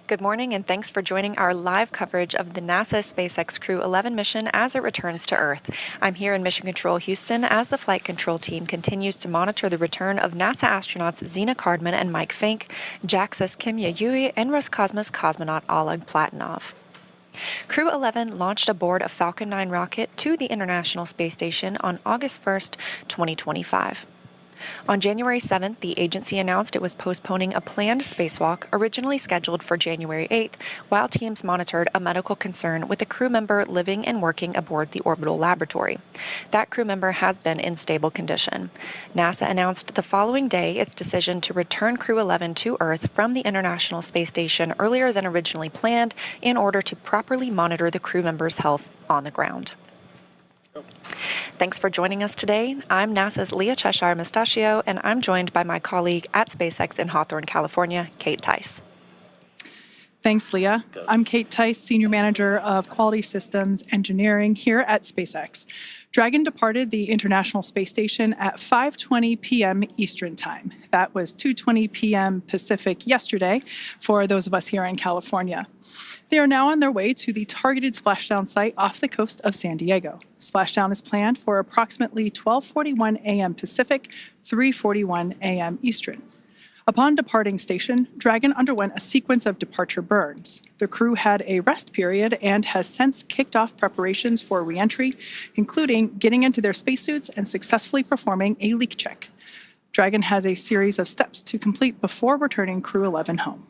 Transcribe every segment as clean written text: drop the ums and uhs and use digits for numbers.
Good morning, and thanks for joining our live coverage of the NASA SpaceX Crew-11 mission as it returns to Earth. I'm here in Mission Control Houston as the flight control team continues to monitor the return of NASA astronauts Zena, Cardman, and Mike Fincke, JAXA's Kimiya, and Roscosmos cosmonaut Oleg Platonov. Crew-11 launched aboard a Falcon 9 rocket to the International Space Station on August 1st, 2025. On January 7th, the agency announced it was postponing a planned spacewalk originally scheduled for January 8th, while teams monitored a medical concern with a crew member living and working aboard the orbital laboratory. That crew member has been in stable condition. NASA announced the following day its decision to return Crew-11 to Earth from the International Space Station earlier than originally planned in order to properly monitor the crew member's health on the ground. Thanks for joining us today. I'm NASA's Leah Cheshire Mustachio, and I'm joined by my colleague at SpaceX in Hawthorne, California, Kate Tice. Thanks, Leah. I'm Kate Tice, Senior Manager of Quality Systems Engineering here at SpaceX. Dragon departed the International Space Station at 5:20 p.m. Eastern Time. That was 2:20 p.m. Pacific yesterday for those of us here in California. They are now on their way to the targeted splashdown site off the coast of San Diego. Splashdown is planned for approximately 12:41 a.m. Pacific, 3:41 a.m. Eastern. Upon departing station, Dragon underwent a sequence of departure burns. The crew had a rest period and has since kicked off preparations for re-entry, including getting into their spacesuits and successfully performing a leak check. Dragon has a series of steps to complete before returning Crew-11 home.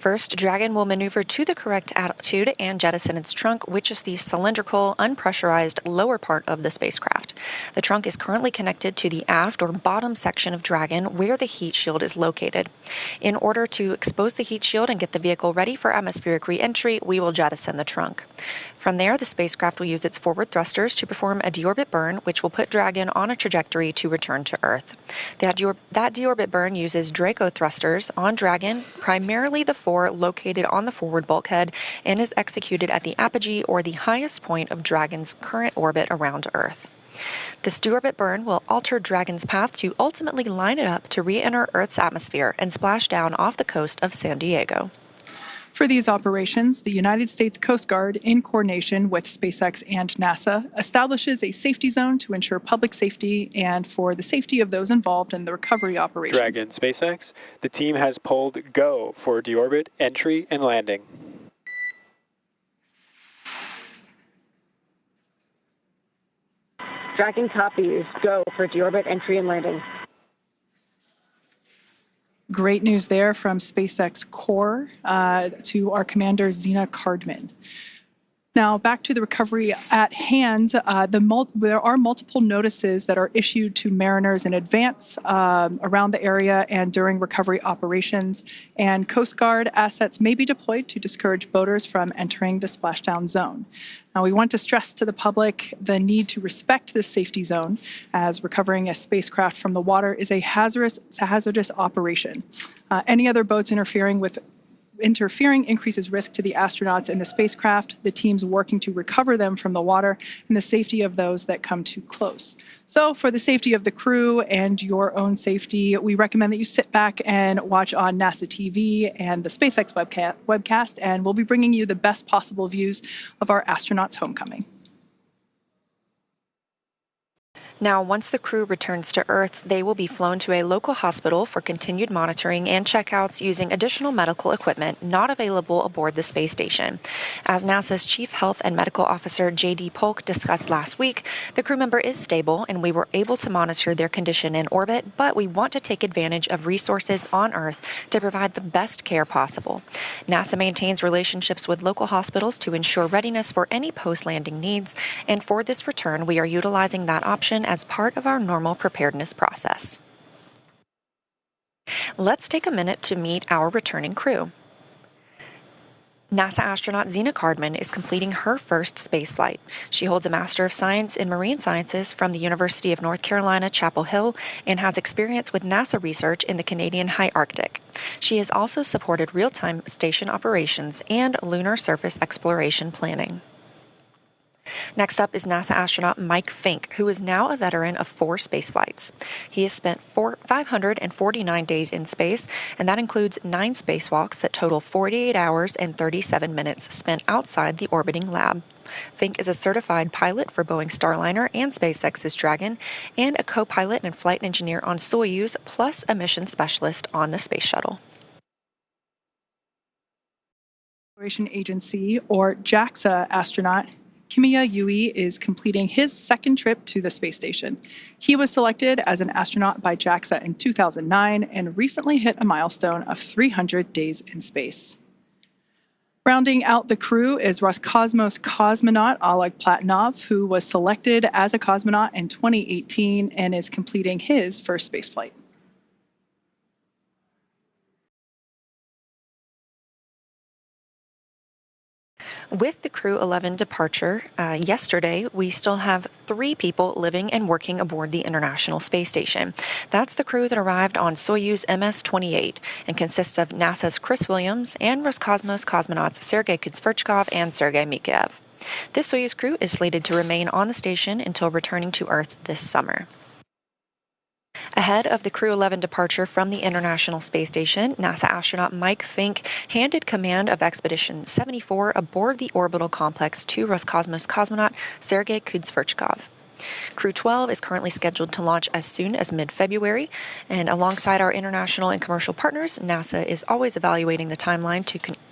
First, Dragon will maneuver to the correct altitude and jettison its trunk, which is the cylindrical, unpressurized lower part of the spacecraft. The trunk is currently connected to the aft or bottom section of Dragon, where the heat shield is located. In order to expose the heat shield and get the vehicle ready for atmospheric re-entry, we will jettison the trunk. From there, the spacecraft will use its forward thrusters to perform a deorbit burn, which will put Dragon on a trajectory to return to Earth. That deorbit burn uses Draco thrusters on Dragon, primarily the four located on the forward bulkhead, and is executed at the apogee or the highest point of Dragon's current orbit around Earth. This deorbit burn will alter Dragon's path to ultimately line it up to re-enter Earth's atmosphere and splash down off the coast of San Diego. For these operations, the United States Coast Guard, in coordination with SpaceX and NASA, establishes a safety zone to ensure public safety and for the safety of those involved in the recovery operations. Dragon SpaceX, the team has pulled go for deorbit entry and landing. Dragon copies. Go for deorbit entry and landing. Great news there from SpaceX Core to our commander, Zena Cardman. Now, back to the recovery at hand, there are multiple notices that are issued to mariners in advance around the area and during recovery operations, and Coast Guard assets may be deployed to discourage boaters from entering the splashdown zone. Now, we want to stress to the public the need to respect this safety zone, as recovering a spacecraft from the water is a hazardous operation. Any other boats interfering increases risk to the astronauts in the spacecraft, the teams working to recover them from the water, and the safety of those that come too close. So for the safety of the crew and your own safety, we recommend that you sit back and watch on NASA TV and the SpaceX webcast, and we'll be bringing you the best possible views of our astronauts' homecoming. Now, once the crew returns to Earth, they will be flown to a local hospital for continued monitoring and checkouts using additional medical equipment not available aboard the space station. As NASA's Chief Health and Medical Officer J.D. Polk discussed last week, the crew member is stable and we were able to monitor their condition in orbit, but we want to take advantage of resources on Earth to provide the best care possible. NASA maintains relationships with local hospitals to ensure readiness for any post-landing needs, and for this return, we are utilizing that option as part of our normal preparedness process. Let's take a minute to meet our returning crew. NASA astronaut Zena Cardman is completing her first spaceflight. She holds a Master of Science in Marine Sciences from the University of North Carolina, Chapel Hill, and has experience with NASA research in the Canadian High Arctic. She has also supported real-time station operations and lunar surface exploration planning. Next up is NASA astronaut Mike Fincke, who is now a veteran of 4 space flights. He has spent 549 days in space, and that includes 9 spacewalks that total 48 hours and 37 minutes spent outside the orbiting lab. Fincke is a certified pilot for Boeing Starliner and SpaceX's Dragon, and a co-pilot and flight engineer on Soyuz, plus a mission specialist on the Space Shuttle. Exploration Agency, or JAXA, astronaut Kimiya is completing his second trip to the space station. He was selected as an astronaut by JAXA in 2009 and recently hit a milestone of 300 days in space. Rounding out the crew is Roscosmos cosmonaut Oleg Platonov, who was selected as a cosmonaut in 2018 and is completing his first spaceflight. With the Crew-11 departure yesterday, we still have 3 people living and working aboard the International Space Station. That's the crew that arrived on Soyuz MS-28 and consists of NASA's Chris Williams and Roscosmos cosmonauts Sergei Kudzverchkov and Sergei Mikheyev. This Soyuz crew is slated to remain on the station until returning to Earth this summer. Ahead of the Crew-11 departure from the International Space Station, NASA astronaut Mike Fincke handed command of Expedition 74 aboard the orbital complex to Roscosmos cosmonaut Sergei Kudzverchkov. Crew-12 is currently scheduled to launch as soon as mid-February, and alongside our international and commercial partners, NASA is always evaluating the timeline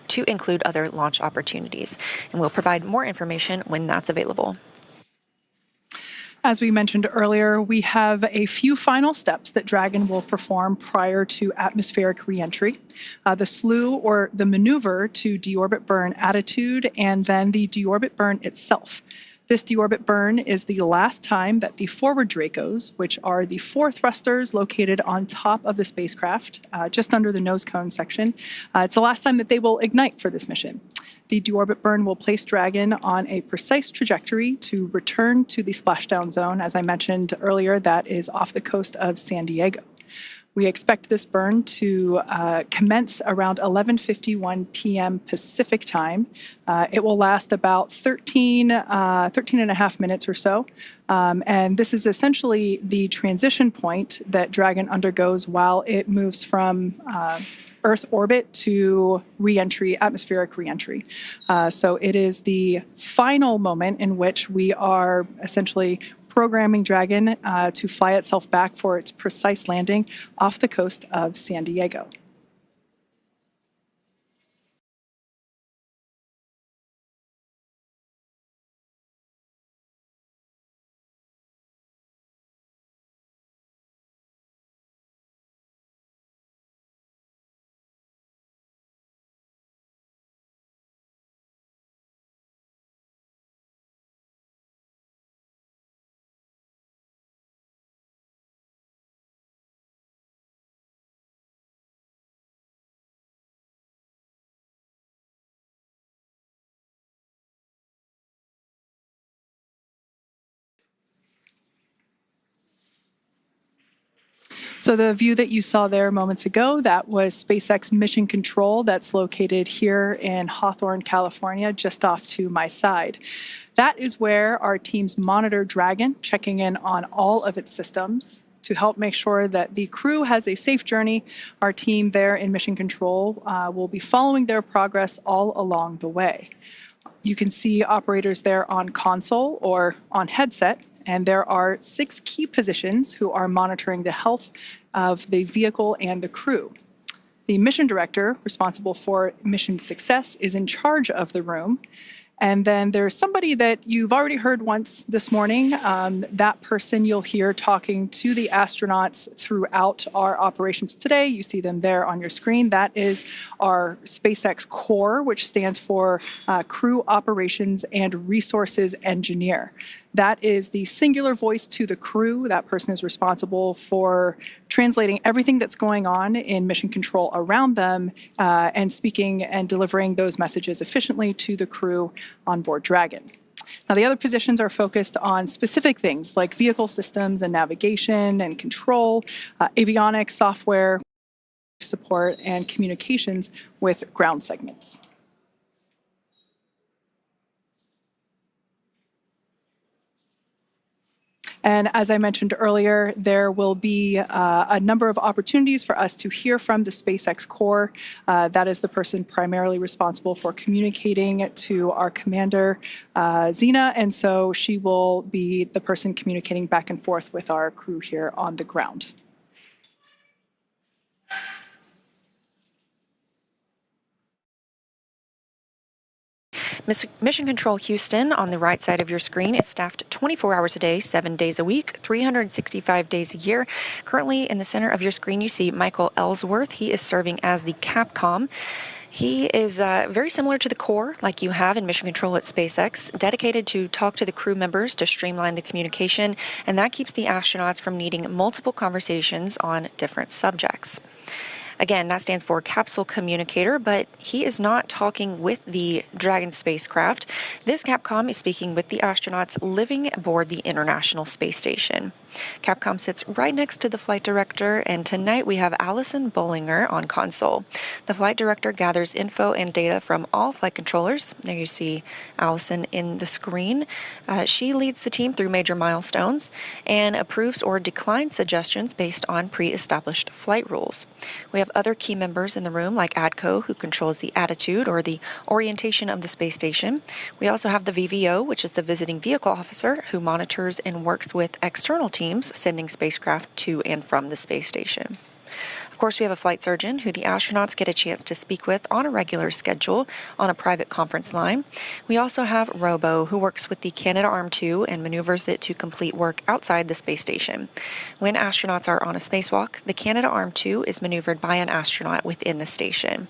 to include other launch opportunities, and we'll provide more information when that's available. As we mentioned earlier, we have a few final steps that Dragon will perform prior to atmospheric reentry. The slew, or the maneuver to deorbit burn attitude, and then the deorbit burn itself. This deorbit burn is the last time that the forward Dracos, which are the 4 thrusters located on top of the spacecraft, just under the nose cone section, it's the last time that they will ignite for this mission. The deorbit burn will place Dragon on a precise trajectory to return to the splashdown zone. As I mentioned earlier, that is off the coast of San Diego. We expect this burn to commence around 11:51 p.m. Pacific time. It will last about 13 and a half minutes or so. And this is essentially the transition point that Dragon undergoes while it moves from Earth orbit to reentry, atmospheric reentry. So it is the final moment in which we are essentially programming Dragon to fly itself back for its precise landing off the coast of San Diego. So the view that you saw there moments ago, that was SpaceX Mission Control that's located here in Hawthorne, California, just off to my side. That is where our teams monitor Dragon, checking in on all of its systems to help make sure that the crew has a safe journey. Our team there in Mission Control will be following their progress all along the way. You can see operators there on console or on headset, and there are 6 key positions who are monitoring the health of the vehicle and the crew. The mission director, responsible for mission success, is in charge of the room. And then there's somebody that you've already heard once this morning. That person you'll hear talking to the astronauts throughout our operations today. You see them there on your screen. That is our SpaceX Core, which stands for Crew Operations and Resources Engineer. That is the singular voice to the crew. That person is responsible for translating everything that's going on in mission control around them and speaking and delivering those messages efficiently to the crew on board Dragon. Now, the other positions are focused on specific things like vehicle systems and navigation and control, avionics, software, support, and communications with ground segments. And as I mentioned earlier, there will be a number of opportunities for us to hear from the SpaceX core. That is the person primarily responsible for communicating to our commander, Zena, and so she will be the person communicating back and forth with our crew here on the ground. Mission Control Houston, on the right side of your screen, is staffed 24 hours a day, 7 days a week, 365 days a year. Currently, in the center of your screen, you see Michael Ellsworth. He is serving as the Capcom. He is very similar to the core, like you have in Mission Control at SpaceX, dedicated to talk to the crew members to streamline the communication, and that keeps the astronauts from needing multiple conversations on different subjects. Again, that stands for Capsule Communicator, but he is not talking with the Dragon spacecraft. This Capcom is speaking with the astronauts living aboard the International Space Station. Capcom sits right next to the flight director, and tonight we have Allison Bollinger on console. The flight director gathers info and data from all flight controllers. There you see Allison in the screen. She leads the team through major milestones and approves or declines suggestions based on pre-established flight rules. We have other key members in the room, like ADCO, who controls the attitude or the orientation of the space station. We also have the VVO, which is the visiting vehicle officer, who monitors and works with external teams sending spacecraft to and from the space station. Of course, we have a flight surgeon who the astronauts get a chance to speak with on a regular schedule on a private conference line. We also have Robo, who works with the Canadarm2 and maneuvers it to complete work outside the space station. When astronauts are on a spacewalk, the Canadarm2 is maneuvered by an astronaut within the station.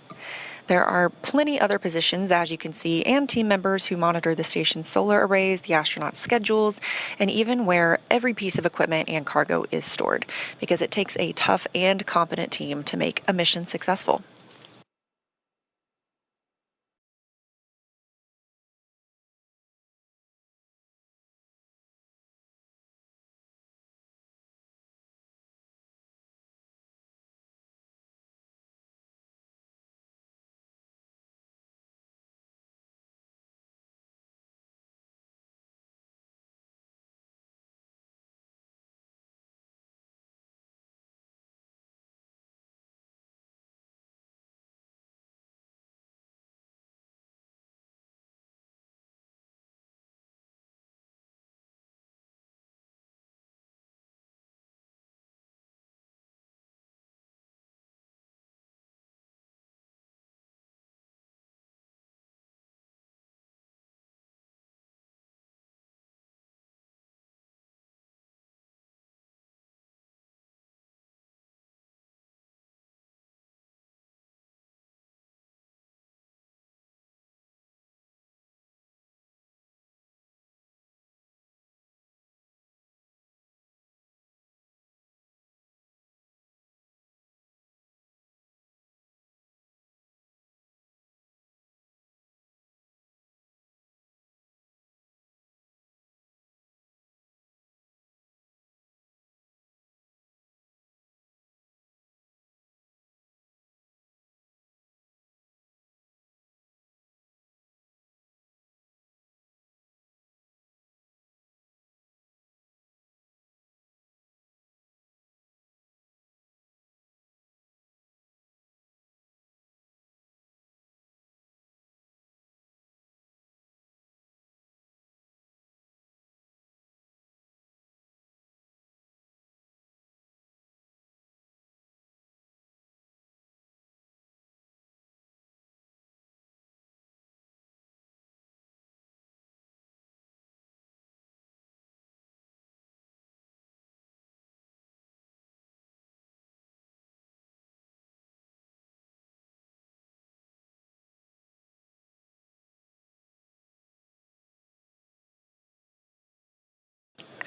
There are plenty other positions, as you can see, and team members who monitor the station's solar arrays, the astronauts' schedules, and even where every piece of equipment and cargo is stored, because it takes a tough and competent team to make a mission successful.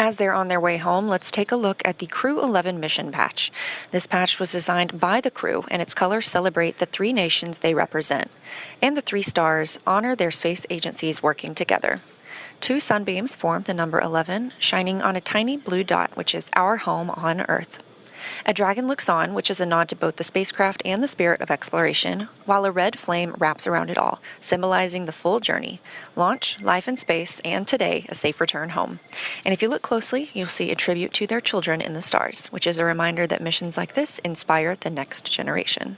As they're on their way home, let's take a look at the Crew-11 mission patch. This patch was designed by the crew, and its colors celebrate the 3 nations they represent. And the 3 stars honor their space agencies working together. 2 sunbeams form the number 11, shining on a tiny blue dot, which is our home on Earth. A dragon looks on, which is a nod to both the spacecraft and the spirit of exploration, while a red flame wraps around it all, symbolizing the full journey: launch, life in space, and today, a safe return home. And if you look closely, you'll see a tribute to their children in the stars, which is a reminder that missions like this inspire the next generation.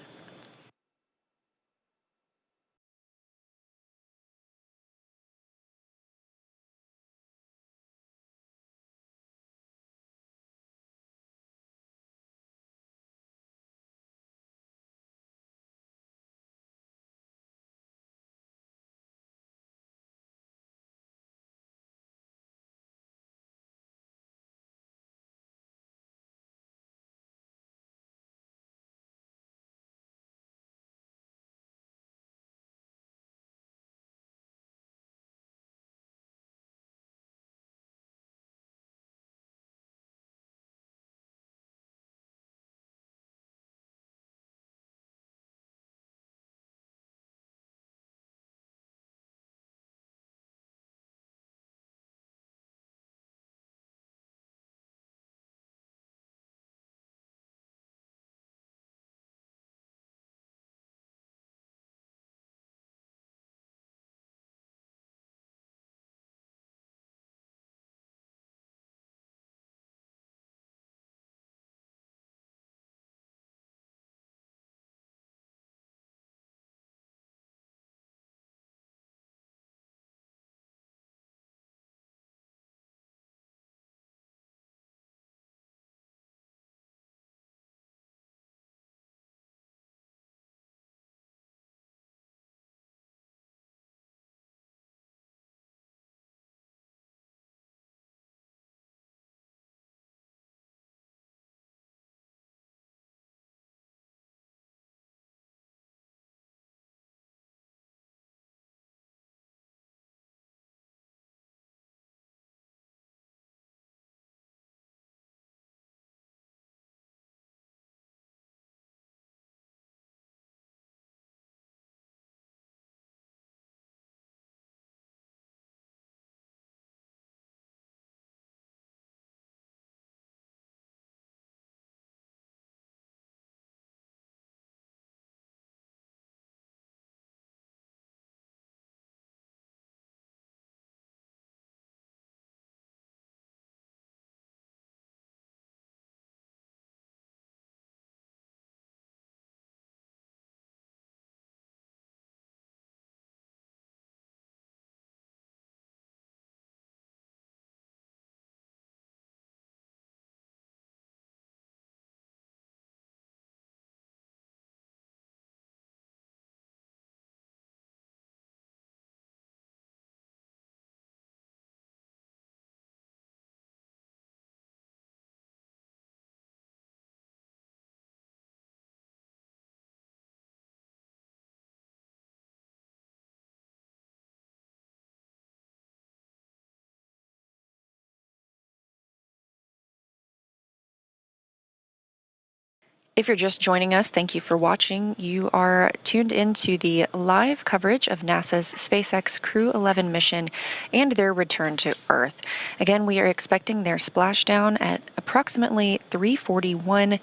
If you're just joining us, thank you for watching. You are tuned into the live coverage of NASA's SpaceX Crew-11 mission and their return to Earth. Again, we are expecting their splashdown at approximately 3:41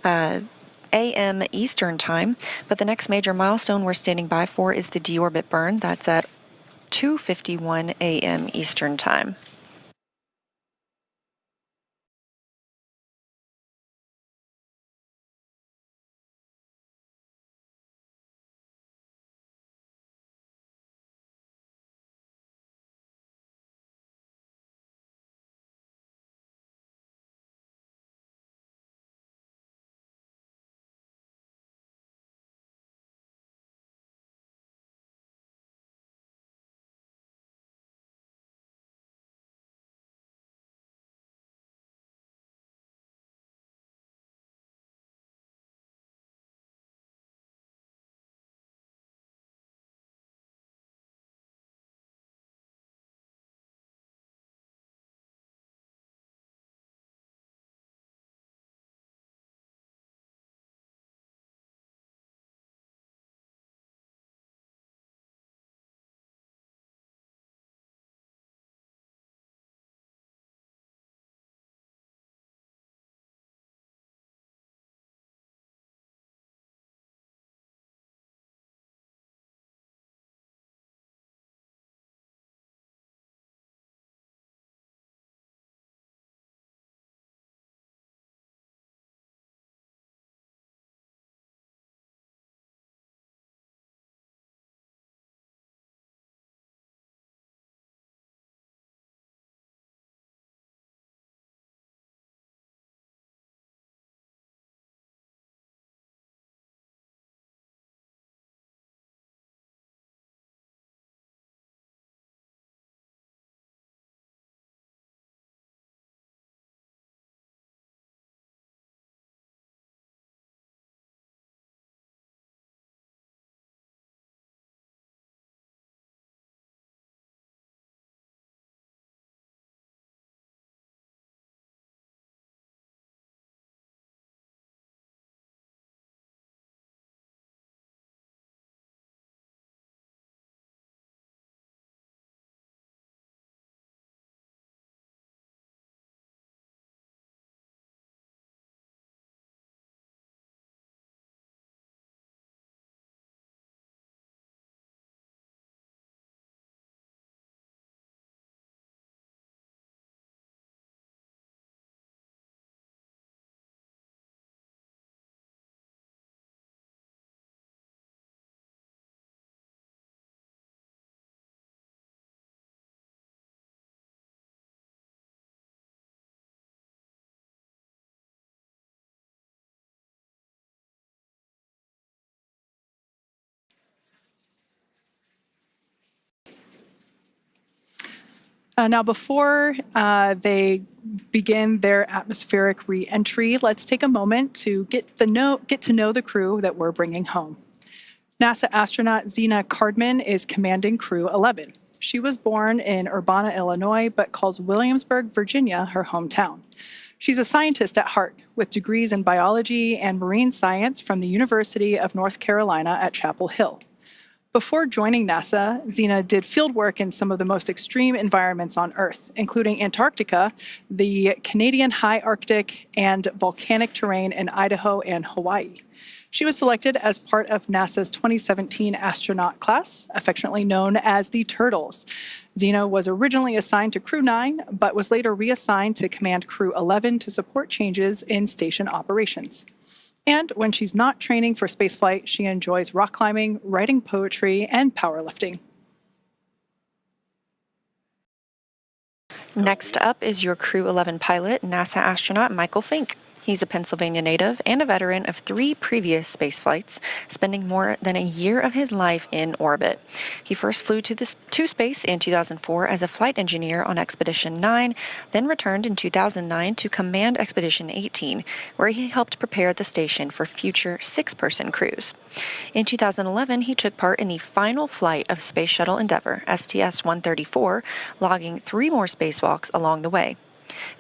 a.m. Eastern Time, but the next major milestone we're standing by for is the deorbit burn. That's at 2:51 a.m. Eastern Time. Now, before they begin their atmospheric re-entry, let's take a moment to get to know the crew that we're bringing home. NASA astronaut Zena Cardman is commanding Crew-11. She was born in Urbana, Illinois, but calls Williamsburg, Virginia, her hometown. She's a scientist at heart, with degrees in biology and marine science from the University of North Carolina at Chapel Hill. Before joining NASA, Zena did field work in some of the most extreme environments on Earth, including Antarctica, the Canadian high Arctic, and volcanic terrain in Idaho and Hawaii. She was selected as part of NASA's 2017 astronaut class, affectionately known as the Turtles. Zena was originally assigned to Crew-9, but was later reassigned to command Crew-11 to support changes in station operations. And when she's not training for spaceflight, she enjoys rock climbing, writing poetry, and powerlifting. Next up is your Crew-11 pilot, NASA astronaut Michael Fincke. He's a Pennsylvania native and a veteran of 3 previous space flights, spending more than a year of his life in orbit. He first flew to space in 2004 as a flight engineer on Expedition 9, then returned in 2009 to command Expedition 18, where he helped prepare the station for future 6-person crews. In 2011, he took part in the final flight of Space Shuttle Endeavour, STS-134, logging 3 more spacewalks along the way.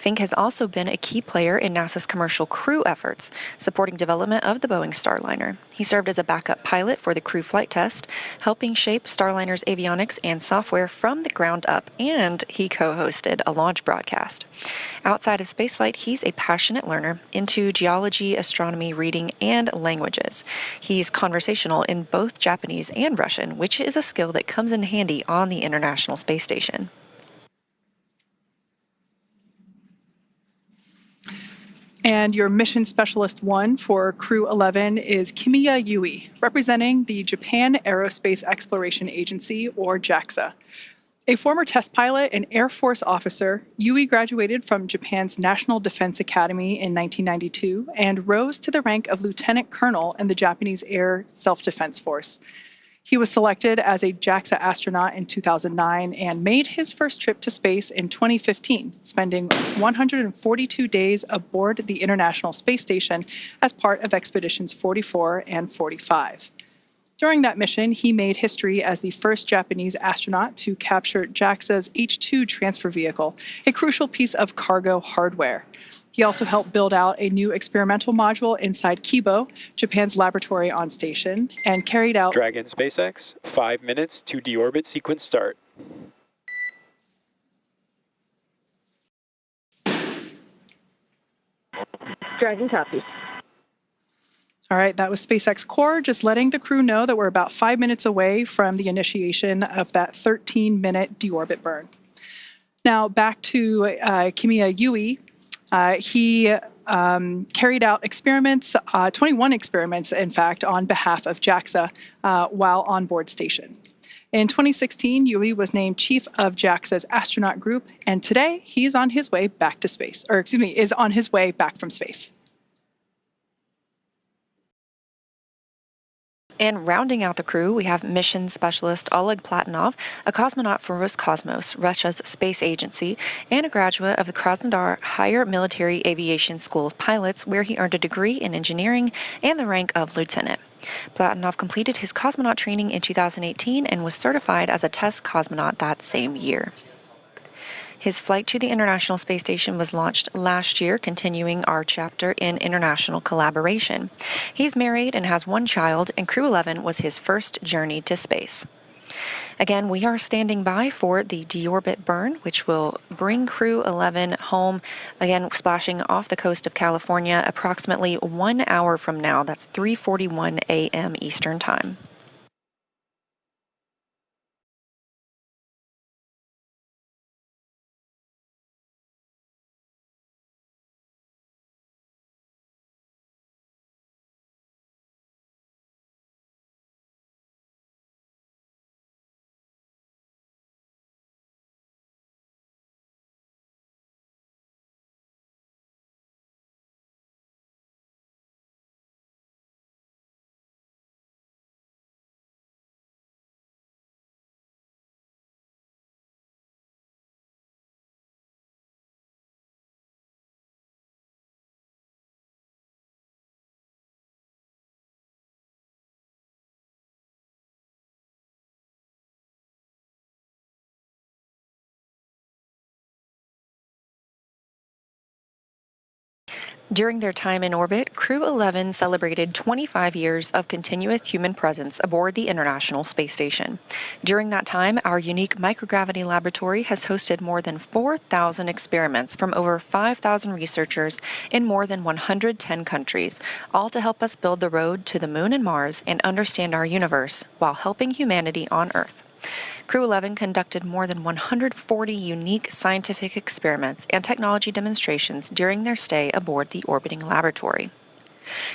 Fincke has also been a key player in NASA's commercial crew efforts, supporting development of the Boeing Starliner. He served as a backup pilot for the crew flight test, helping shape Starliner's avionics and software from the ground up, and he co-hosted a launch broadcast. Outside of spaceflight, he's a passionate learner into geology, astronomy, reading, and languages. He's conversational in both Japanese and Russian, which is a skill that comes in handy on the International Space Station. And your Mission Specialist 1 for Crew-11 is Kimiya Yui, representing the Japan Aerospace Exploration Agency, or JAXA. A former test pilot and Air Force officer, Yui graduated from Japan's National Defense Academy in 1992 and rose to the rank of lieutenant colonel in the Japanese Air Self-Defense Force. He was selected as a JAXA astronaut in 2009 and made his first trip to space in 2015, spending 142 days aboard the International Space Station as part of Expeditions 44 and 45. During that mission, he made history as the first Japanese astronaut to capture JAXA's H-2 transfer vehicle, a crucial piece of cargo hardware. He also helped build out a new experimental module inside Kibo, Japan's laboratory on station, and carried out Dragon SpaceX, 5 minutes to deorbit sequence start. Dragon copies. All right, that was SpaceX Core, just letting the crew know that we're about 5 minutes away from the initiation of that 13-minute deorbit burn. Now, back to Kimiya Yui. He carried out experiments, 21 experiments, in fact, on behalf of JAXA while on board station. In 2016, Yui was named chief of JAXA's astronaut group, and today he's on his way back to space, is on his way back from space. And rounding out the crew, we have mission specialist Oleg Platonov, a cosmonaut for Roscosmos, Russia's space agency, and a graduate of the Krasnodar Higher Military Aviation School of Pilots, where he earned a degree in engineering and the rank of lieutenant. Platonov completed his cosmonaut training in 2018 and was certified as a test cosmonaut that same year. His flight to the International Space Station was launched last year, continuing our chapter in international collaboration. He's married and has 1 child, and Crew-11 was his first journey to space. Again, we are standing by for the deorbit burn, which will bring Crew-11 home, again, splashing off the coast of California approximately 1 hour from now. That's 3:41 a.m. Eastern Time. During their time in orbit, Crew-11 celebrated 25 years of continuous human presence aboard the International Space Station. During that time, our unique microgravity laboratory has hosted more than 4,000 experiments from over 5,000 researchers in more than 110 countries, all to help us build the road to the Moon and Mars and understand our universe while helping humanity on Earth. Crew-11 conducted more than 140 unique scientific experiments and technology demonstrations during their stay aboard the orbiting laboratory.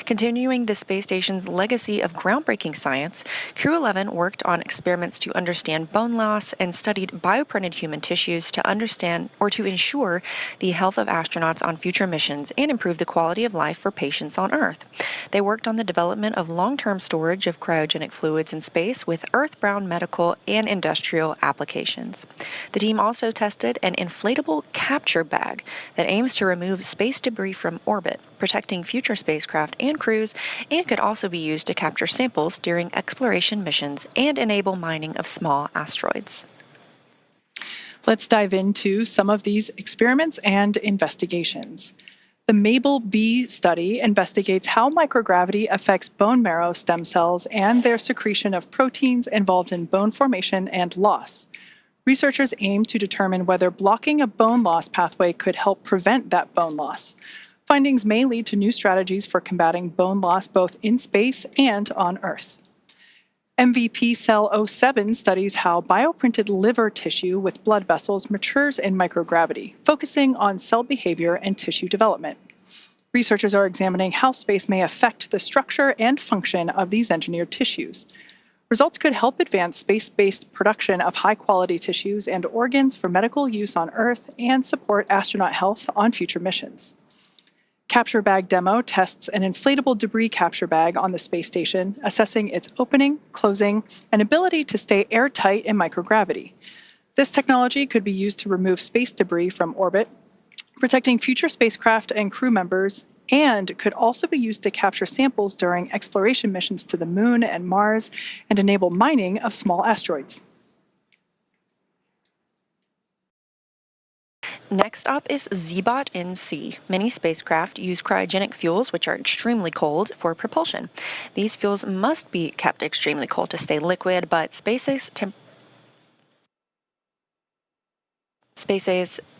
Continuing the space station's legacy of groundbreaking science, Crew-11 worked on experiments to understand bone loss and studied bioprinted human tissues to understand or to ensure the health of astronauts on future missions and improve the quality of life for patients on Earth. They worked on the development of long-term storage of cryogenic fluids in space with Earth-bound medical and industrial applications. The team also tested an inflatable capture bag that aims to remove space debris from orbit, protecting future spacecraft and crews, and could also be used to capture samples during exploration missions and enable mining of small asteroids. Let's dive into some of these experiments and investigations. The MABEL-B study investigates how microgravity affects bone marrow stem cells and their secretion of proteins involved in bone formation and loss. Researchers aim to determine whether blocking a bone loss pathway could help prevent that bone loss. Findings may lead to new strategies for combating bone loss both in space and on Earth. MVP Cell 07 studies how bioprinted liver tissue with blood vessels matures in microgravity, focusing on cell behavior and tissue development. Researchers are examining how space may affect the structure and function of these engineered tissues. Results could help advance space-based production of high-quality tissues and organs for medical use on Earth and support astronaut health on future missions. Capture Bag Demo tests an inflatable debris capture bag on the space station, assessing its opening, closing, and ability to stay airtight in microgravity. This technology could be used to remove space debris from orbit, protecting future spacecraft and crew members, and could also be used to capture samples during exploration missions to the Moon and Mars and enable mining of small asteroids. Next up is ZBOT-NC. Many spacecraft use cryogenic fuels, which are extremely cold, for propulsion. These fuels must be kept extremely cold to stay liquid, but SpaceX's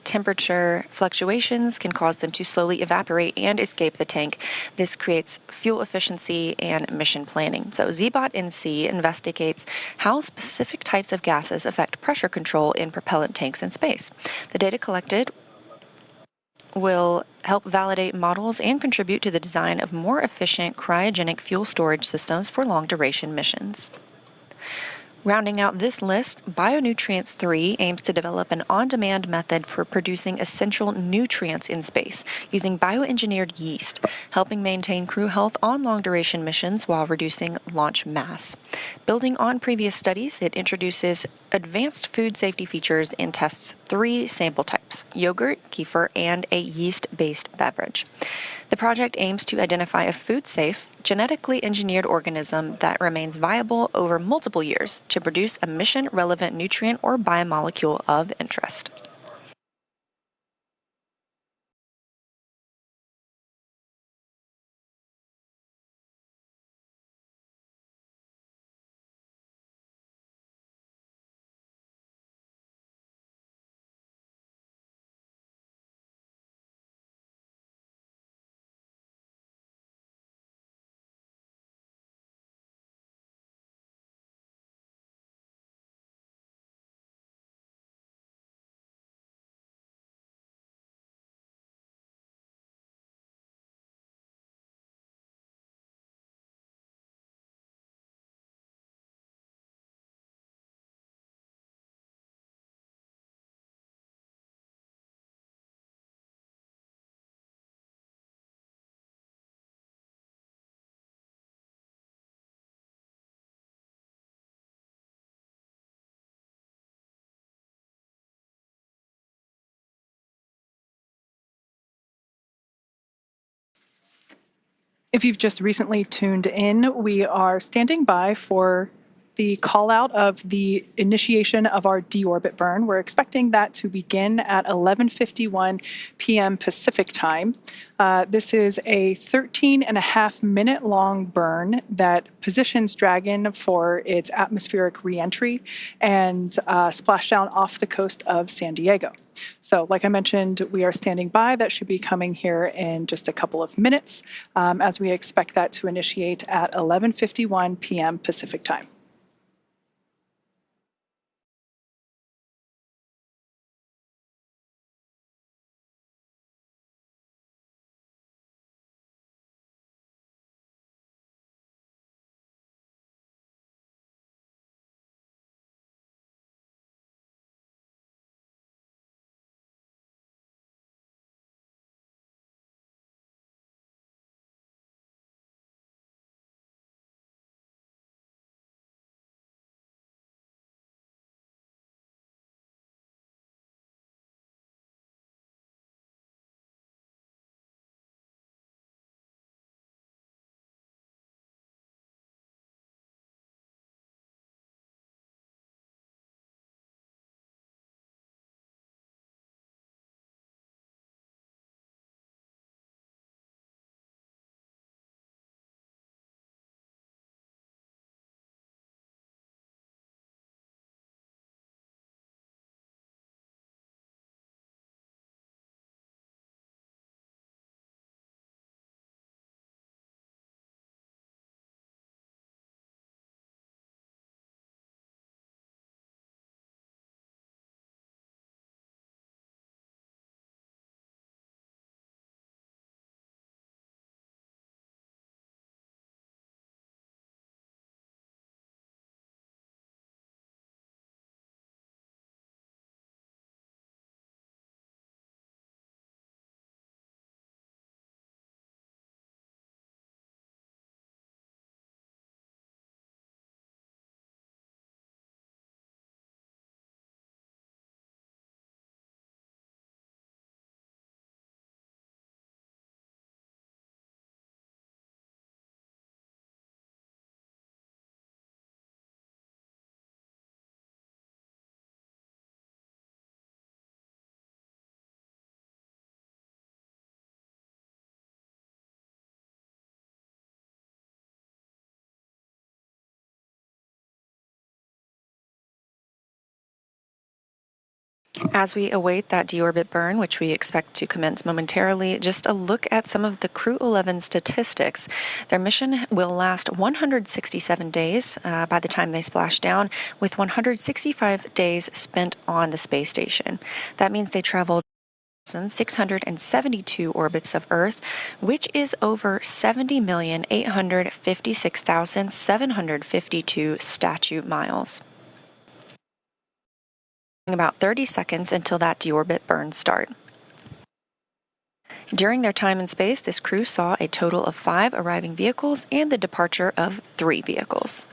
temperature fluctuations can cause them to slowly evaporate and escape the tank. This creates fuel efficiency and mission planning. So ZBOT-NC investigates how specific types of gases affect pressure control in propellant tanks in space. The data collected will help validate models and contribute to the design of more efficient cryogenic fuel storage systems for long-duration missions. Rounding out this list, Bionutrients 3 aims to develop an on-demand method for producing essential nutrients in space using bioengineered yeast, helping maintain crew health on long-duration missions while reducing launch mass. Building on previous studies, it introduces advanced food safety features and tests 3 sample types: yogurt, kefir, and a yeast-based beverage. The project aims to identify a food-safe, genetically engineered organism that remains viable over multiple years to produce a mission-relevant nutrient or biomolecule of interest. If you've just recently tuned in, we are standing by for the call out of the initiation of our deorbit burn. We're expecting that to begin at 11:51 p.m. Pacific time. This is a 13.5-minute long burn that positions Dragon for its atmospheric reentry and splashdown off the coast of San Diego. So like I mentioned, we are standing by. That should be coming here in just a couple of minutes as we expect that to initiate at 11:51 p.m. Pacific time. As we await that deorbit burn, which we expect to commence momentarily, just a look at some of the Crew-11 statistics. Their mission will last 167 days by the time they splash down, with 165 days spent on the space station. That means they traveled 672 orbits of Earth, which is over 70,856,752 statute miles. About 30 seconds until that deorbit burn start. During their time in space, this crew saw a total of 5 arriving vehicles and the departure of 3 vehicles.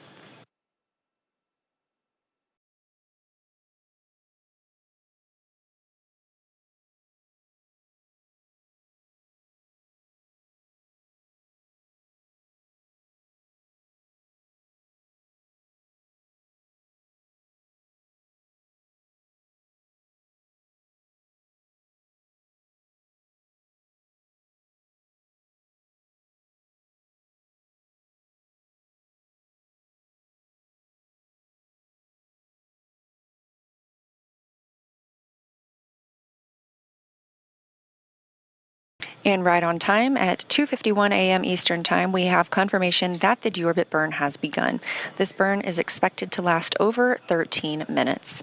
And right on time at 2:51 a.m. Eastern Time, we have confirmation that the deorbit burn has begun. This burn is expected to last over 13 minutes.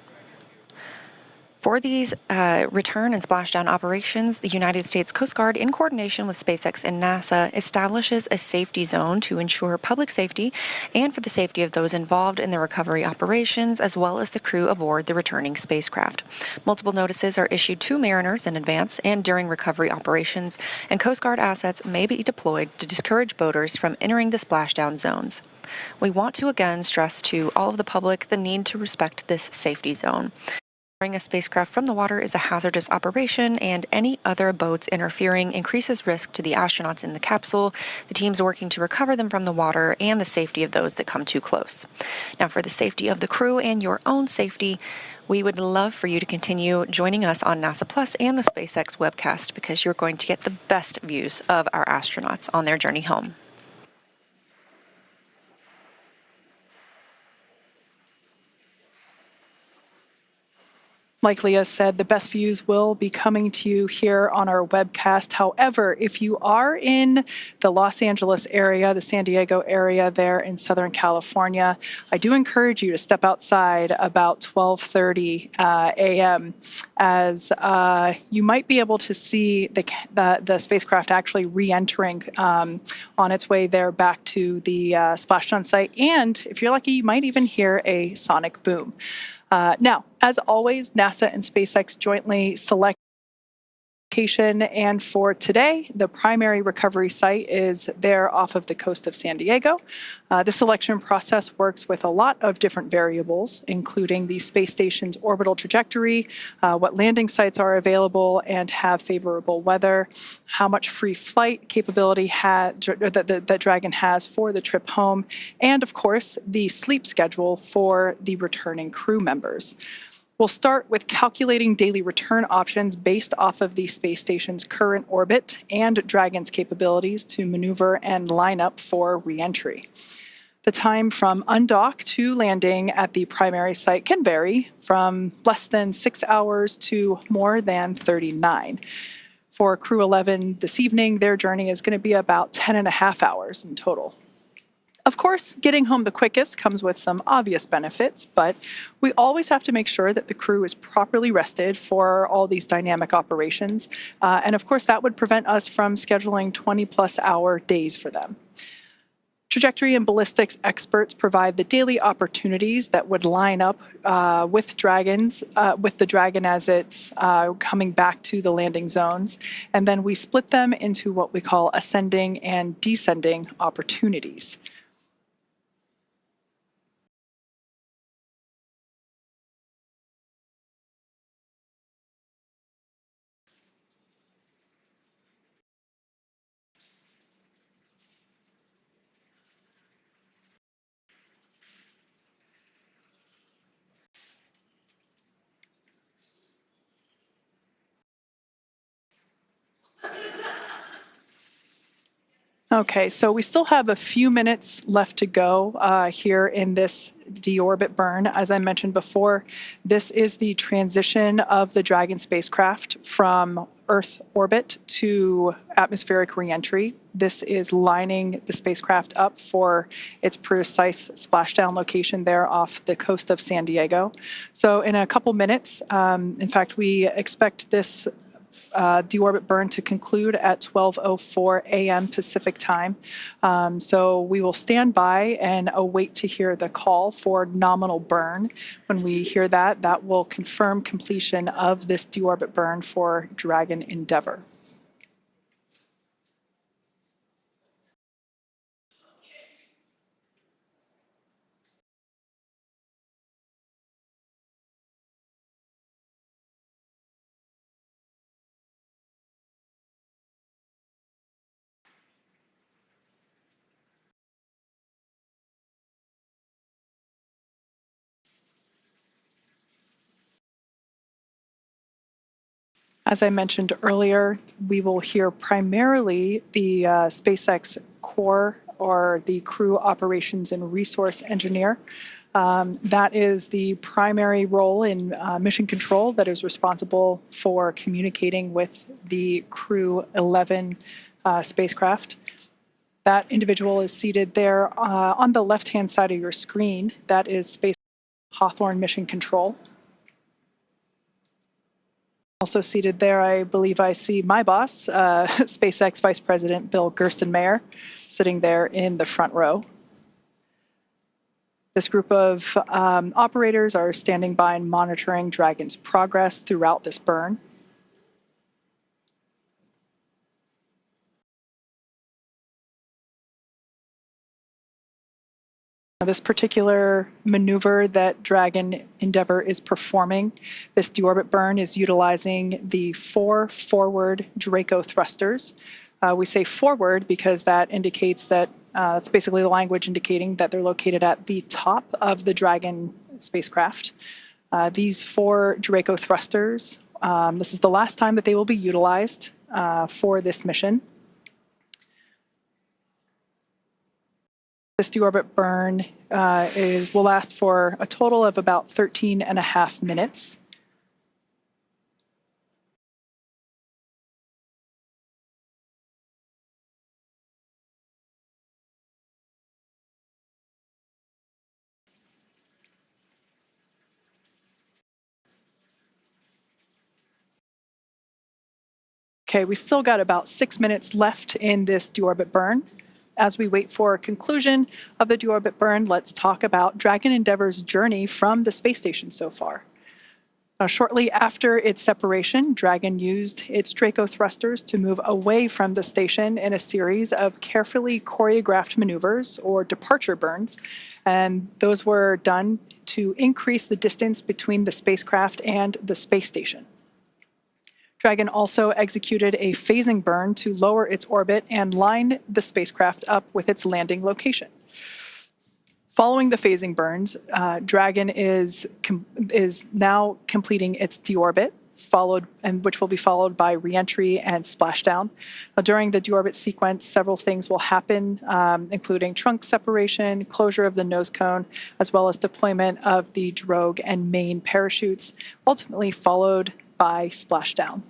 For these return and splashdown operations, the United States Coast Guard, in coordination with SpaceX and NASA, establishes a safety zone to ensure public safety and for the safety of those involved in the recovery operations, as well as the crew aboard the returning spacecraft. Multiple notices are issued to mariners in advance and during recovery operations, and Coast Guard assets may be deployed to discourage boaters from entering the splashdown zones. We want to again stress to all of the public the need to respect this safety zone. Lowering a spacecraft from the water is a hazardous operation, and any other boats interfering increases risk to the astronauts in the capsule, the teams working to recover them from the water, and the safety of those that come too close. Now, for the safety of the crew and your own safety, we would love for you to continue joining us on NASA Plus and the SpaceX webcast, because you're going to get the best views of our astronauts on their journey home. Like Leah said, the best views will be coming to you here on our webcast. However, if you are in the Los Angeles area, the San Diego area there in Southern California, I do encourage you to step outside about 12:30 a.m. as you might be able to see the spacecraft actually re-entering on its way there back to the Splashdown site. And if you're lucky, you might even hear a sonic boom. Now, as always, NASA and SpaceX jointly select location, and for today, the primary recovery site is there off of the coast of San Diego. The selection process works with a lot of different variables, including the space station's orbital trajectory, what landing sites are available and have favorable weather, how much free flight capability that Dragon has for the trip home, and of course, the sleep schedule for the returning crew members. We'll start with calculating daily return options based off of the space station's current orbit and Dragon's capabilities to maneuver and line up for re-entry. The time from undock to landing at the primary site can vary from less than 6 hours to more than 39. For Crew-11 this evening, their journey is going to be about 10.5 hours in total. Of course, getting home the quickest comes with some obvious benefits, but we always have to make sure that the crew is properly rested for all these dynamic operations. And of course, that would prevent us from scheduling 20-plus hour days for them. Trajectory and ballistics experts provide the daily opportunities that would line up with the Dragon as it's coming back to the landing zones. And then we split them into what we call ascending and descending opportunities. Okay, so we still have a few minutes left to go here in this deorbit burn. As I mentioned before, this is the transition of the Dragon spacecraft from Earth orbit to atmospheric reentry. This is lining the spacecraft up for its precise splashdown location there off the coast of San Diego. So in a couple minutes, in fact, we expect this deorbit burn to conclude at 12:04 a.m. Pacific time. So we will stand by and await to hear the call for nominal burn. When we hear that, that will confirm completion of this deorbit burn for Dragon Endeavour. As I mentioned earlier, we will hear primarily the SpaceX core or the crew operations and resource engineer. That is the primary role in mission control that is responsible for communicating with the Crew-11 spacecraft. That individual is seated there on the left-hand side of your screen. That is Space Hawthorne Mission Control. Also seated there, I believe I see my boss, SpaceX Vice President Bill Gerstenmaier, sitting there in the front row. This group of operators are standing by and monitoring Dragon's progress throughout this burn. This particular maneuver that Dragon Endeavour is performing, this deorbit burn, is utilizing the 4 forward Draco thrusters. We say forward because that indicates that it's basically the language indicating that they're located at the top of the Dragon spacecraft. These 4 Draco thrusters, this is the last time that they will be utilized for this mission. This deorbit burn will last for a total of about 13.5 minutes. Okay, we still got about 6 minutes left in this deorbit burn. As we wait for a conclusion of the deorbit burn, let's talk about Dragon Endeavour's journey from the space station so far. Shortly after its separation, Dragon used its Draco thrusters to move away from the station in a series of carefully choreographed maneuvers, or departure burns, and those were done to increase the distance between the spacecraft and the space station. Dragon also executed a phasing burn to lower its orbit and line the spacecraft up with its landing location. Following the phasing burns, Dragon is now completing its deorbit, which will be followed by reentry and splashdown. During the deorbit sequence, several things will happen, including trunk separation, closure of the nose cone, as well as deployment of the drogue and main parachutes, ultimately followed by splashdown.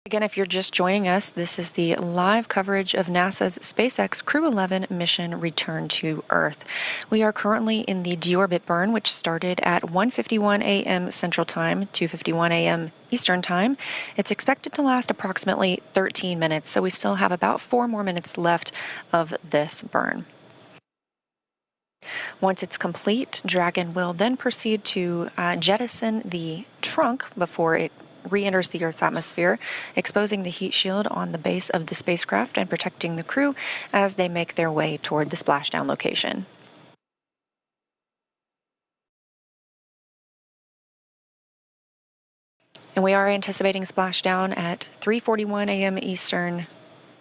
Again, if you're just joining us, this is the live coverage of NASA's SpaceX Crew-11 mission return to Earth. We are currently in the deorbit burn, which started at 1:51 a.m. Central Time, 2:51 a.m. Eastern Time. It's expected to last approximately 13 minutes, so we still have about 4 more minutes left of this burn. Once it's complete, Dragon will then proceed to jettison the trunk before it re-enters the Earth's atmosphere, exposing the heat shield on the base of the spacecraft and protecting the crew as they make their way toward the splashdown location. And we are anticipating splashdown at 3:41 a.m. Eastern,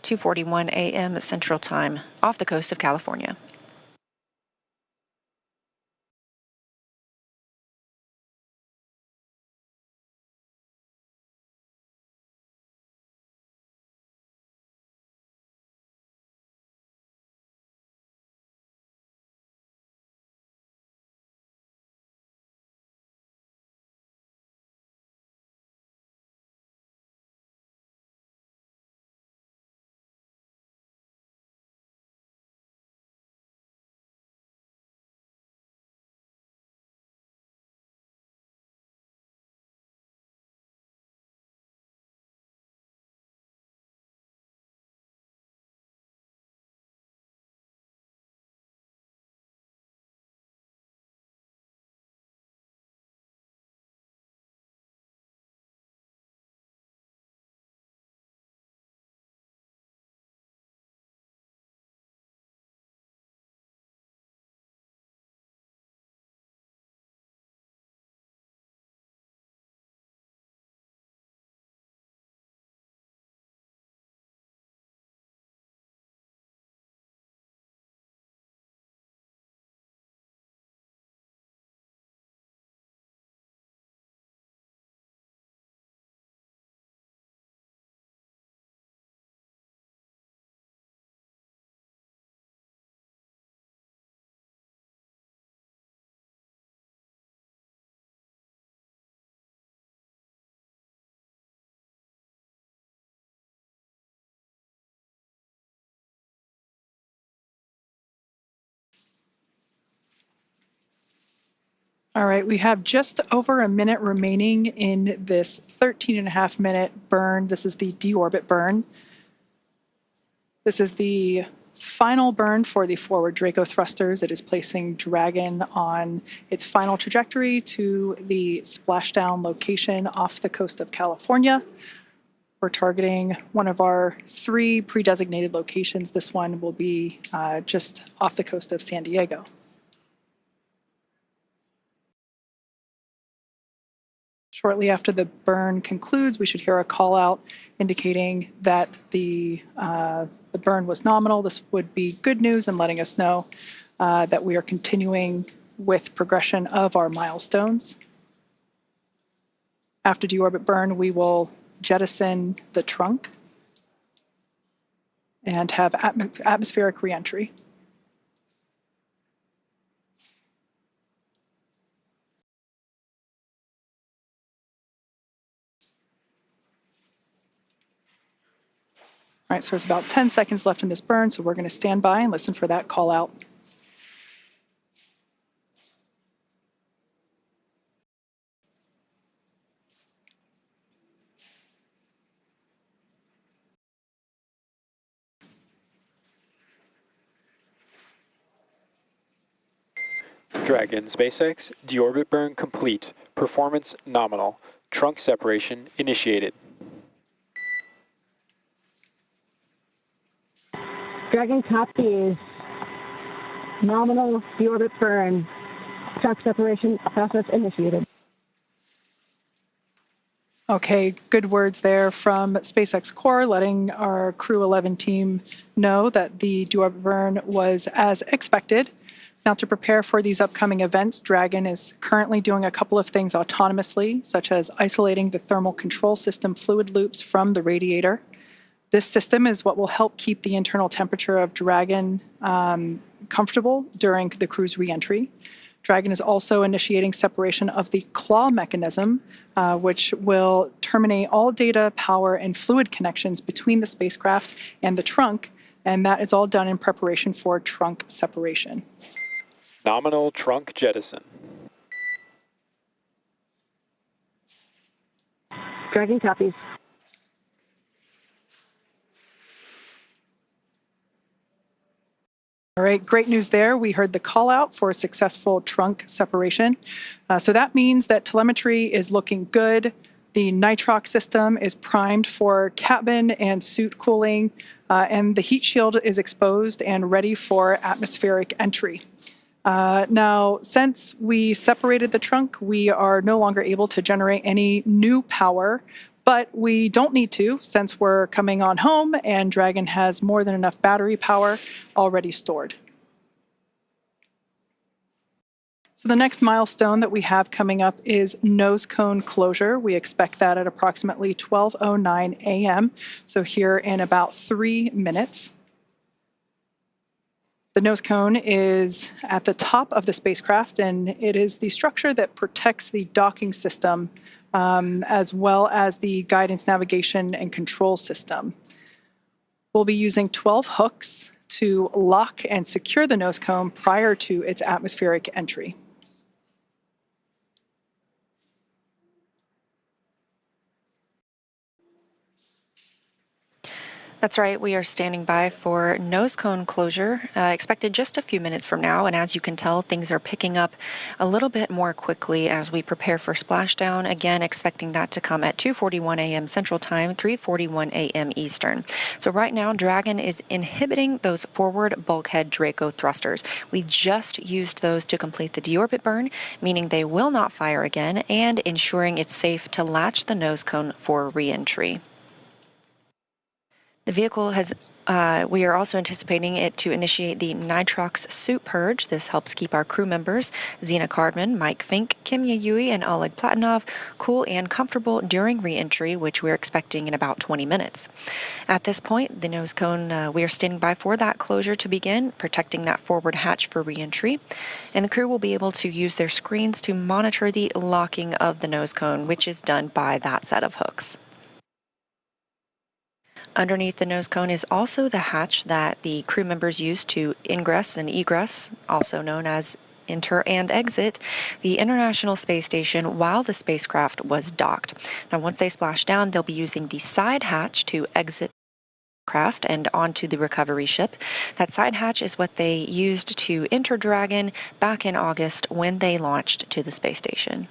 2:41 a.m. Central Time off the coast of California. All right, we have just over a minute remaining in this 13.5-minute burn. This is the deorbit burn. This is the final burn for the forward Draco thrusters. It is placing Dragon on its final trajectory to the Splashdown location off the coast of California. We're targeting one of our 3 pre-designated locations. This one will be just off the coast of San Diego. Shortly after the burn concludes, we should hear a call out indicating that the burn was nominal. This would be good news and letting us know that we are continuing with progression of our milestones. After deorbit burn, we will jettison the trunk and have atmospheric reentry. All right, so there's about 10 seconds left in this burn, so we're going to stand by and listen for that call out. Dragon, SpaceX, deorbit burn complete. Performance nominal. Trunk separation initiated. Dragon copies. Nominal deorbit burn. Trunk separation process initiated. Okay, good words there from SpaceX Core, letting our Crew-11 team know that the deorbit burn was as expected. Now, to prepare for these upcoming events, Dragon is currently doing a couple of things autonomously, such as isolating the thermal control system fluid loops from the radiator. This system is what will help keep the internal temperature of Dragon comfortable during the crew's reentry. Dragon is also initiating separation of the claw mechanism, which will terminate all data, power, and fluid connections between the spacecraft and the trunk, and that is all done in preparation for trunk separation. Nominal trunk jettison. Dragon copies. All right, great news there. We heard the call out for successful trunk separation. So that means that telemetry is looking good. The nitrox system is primed for cabin and suit cooling, and the heat shield is exposed and ready for atmospheric entry. Now, since we separated the trunk, we are no longer able to generate any new power, but we don't need to since we're coming on home and Dragon has more than enough battery power already stored. So the next milestone that we have coming up is nose cone closure. We expect that at approximately 12:09 a.m., so here in about 3 minutes. The nose cone is at the top of the spacecraft, and it is the structure that protects the docking system as well as the guidance, navigation, and control system. We'll be using 12 hooks to lock and secure the nose cone prior to its atmospheric entry. That's right, we are standing by for nose cone closure, expected just a few minutes from now, and as you can tell, things are picking up a little bit more quickly as we prepare for splashdown, again expecting that to come at 2:41 a.m. Central Time, 3:41 a.m. Eastern. So right now, Dragon is inhibiting those forward bulkhead Draco thrusters. We just used those to complete the deorbit burn, meaning they will not fire again, and ensuring it's safe to latch the nose cone for re-entry. The vehicle has, we are also anticipating it to initiate the nitrox suit purge. This helps keep our crew members, Zena Cardman, Mike Fincke, Kimiya and Oleg Platonov, cool and comfortable during re-entry, which we're expecting in about 20 minutes. At this point, the nose cone, we are standing by for that closure to begin, protecting that forward hatch for re-entry. And the crew will be able to use their screens to monitor the locking of the nose cone, which is done by that set of hooks. Underneath the nose cone is also the hatch that the crew members use to ingress and egress, also known as enter and exit the International Space Station while the spacecraft was docked. Now, once they splash down, they'll be using the side hatch to exit craft and onto the recovery ship. That side hatch is what they used to enter Dragon back in August when they launched to the space station.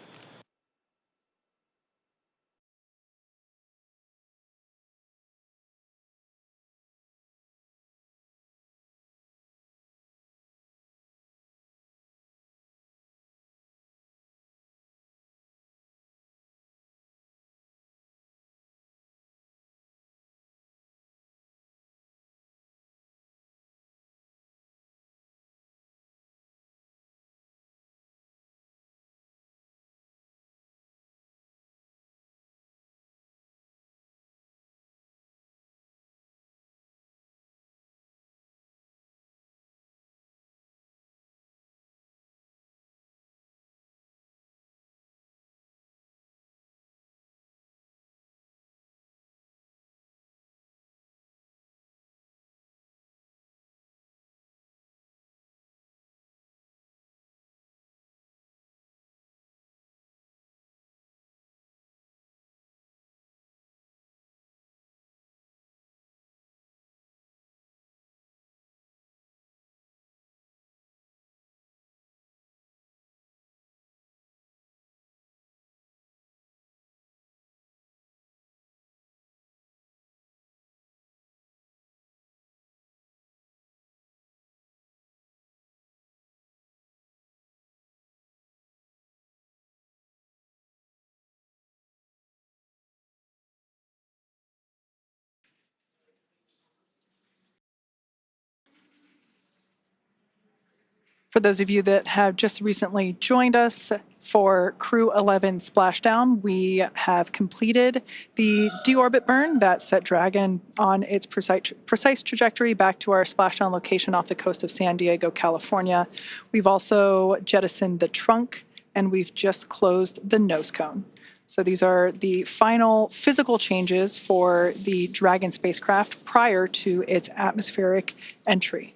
For those of you that have just recently joined us for Crew-11 Splashdown, we have completed the deorbit burn that set Dragon on its precise trajectory back to our splashdown location off the coast of San Diego, California. We've also jettisoned the trunk, and we've just closed the nose cone. So these are the final physical changes for the Dragon spacecraft prior to its atmospheric entry.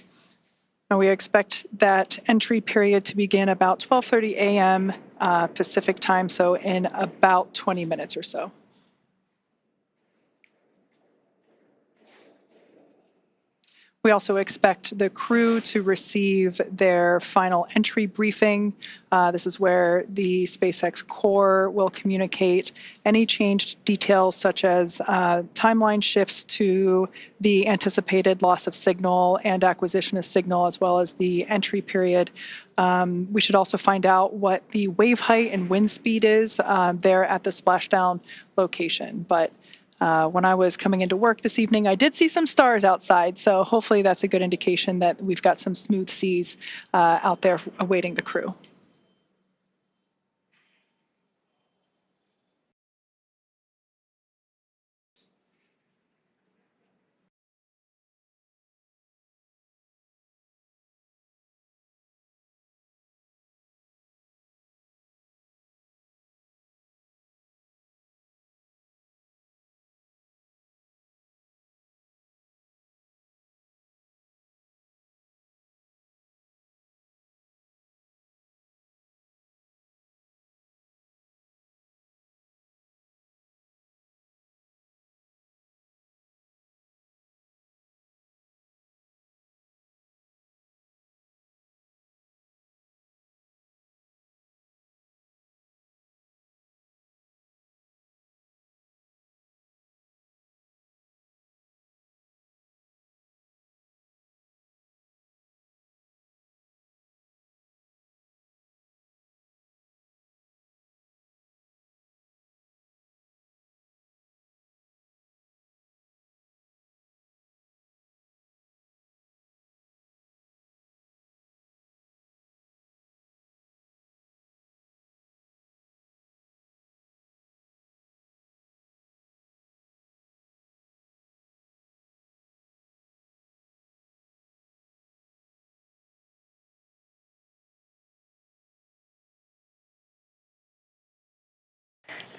And we expect that entry period to begin about 12:30 a.m. Pacific time, so in about 20 minutes or so. We also expect the crew to receive their final entry briefing. This is where the SpaceX core will communicate any changed details, such as timeline shifts to the anticipated loss of signal and acquisition of signal, as well as the entry period. We should also find out what the wave height and wind speed is there at the splashdown location. But when I was coming into work this evening, I did see some stars outside, so hopefully that's a good indication that we've got some smooth seas out there awaiting the crew.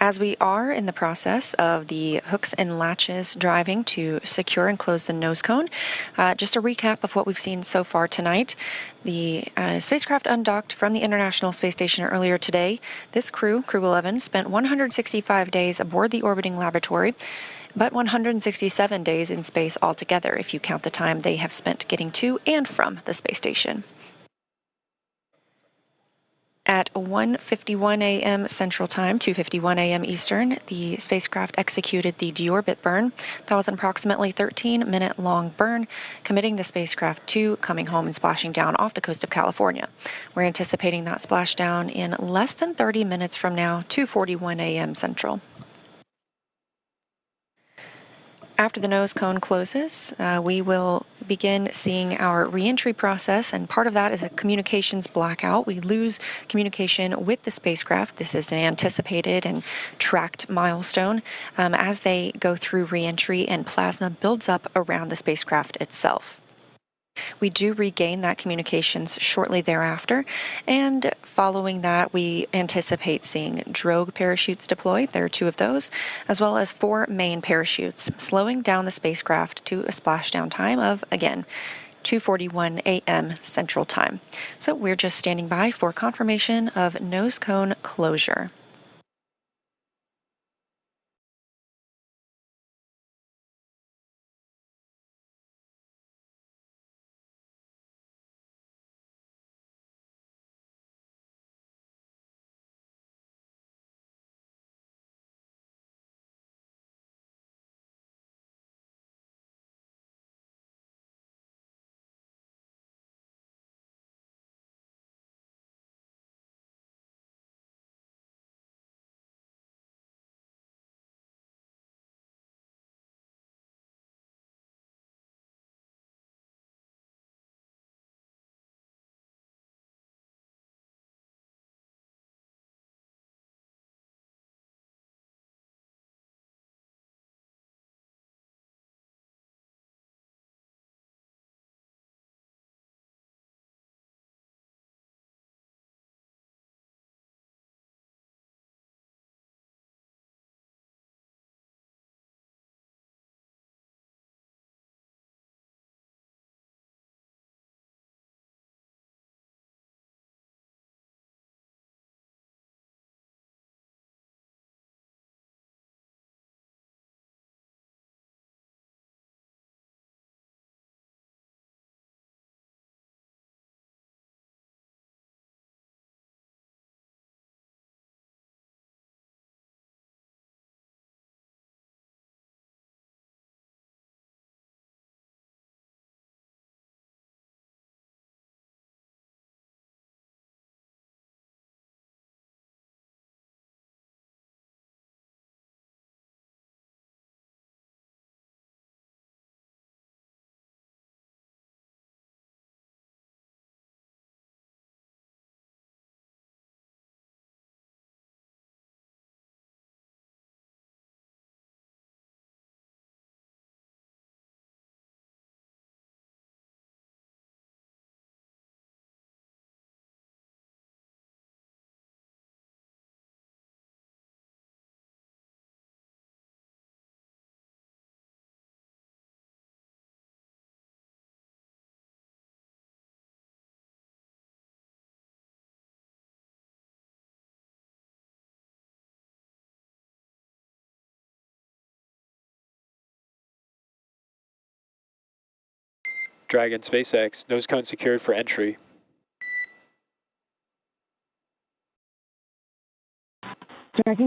As we are in the process of the hooks and latches driving to secure and close the nose cone, just a recap of what we've seen so far tonight. The spacecraft undocked from the International Space Station earlier today. This Crew-11, spent 165 days aboard the orbiting laboratory, but 167 days in space altogether, if you count the time they have spent getting to and from the space station. At 1:51 a.m. Central Time, 2:51 a.m. Eastern, the spacecraft executed the deorbit burn. That was an approximately 13-minute-long burn, committing the spacecraft to coming home and splashing down off the coast of California. We're anticipating that splashdown in less than 30 minutes from now, 2:41 a.m. Central. After the nose cone closes, we will begin seeing our reentry process, and part of that is a communications blackout. We lose communication with the spacecraft. This is an anticipated and tracked milestone as they go through reentry and plasma builds up around the spacecraft itself. We do regain that communications shortly thereafter, and following that, we anticipate seeing drogue parachutes deployed. There are 2 of those, as well as 4 main parachutes, slowing down the spacecraft to a splashdown time of, again, 2:41 a.m. Central Time. So we're just standing by for confirmation of nose cone closure. Dragon SpaceX, nose cone secured for entry. Dragon.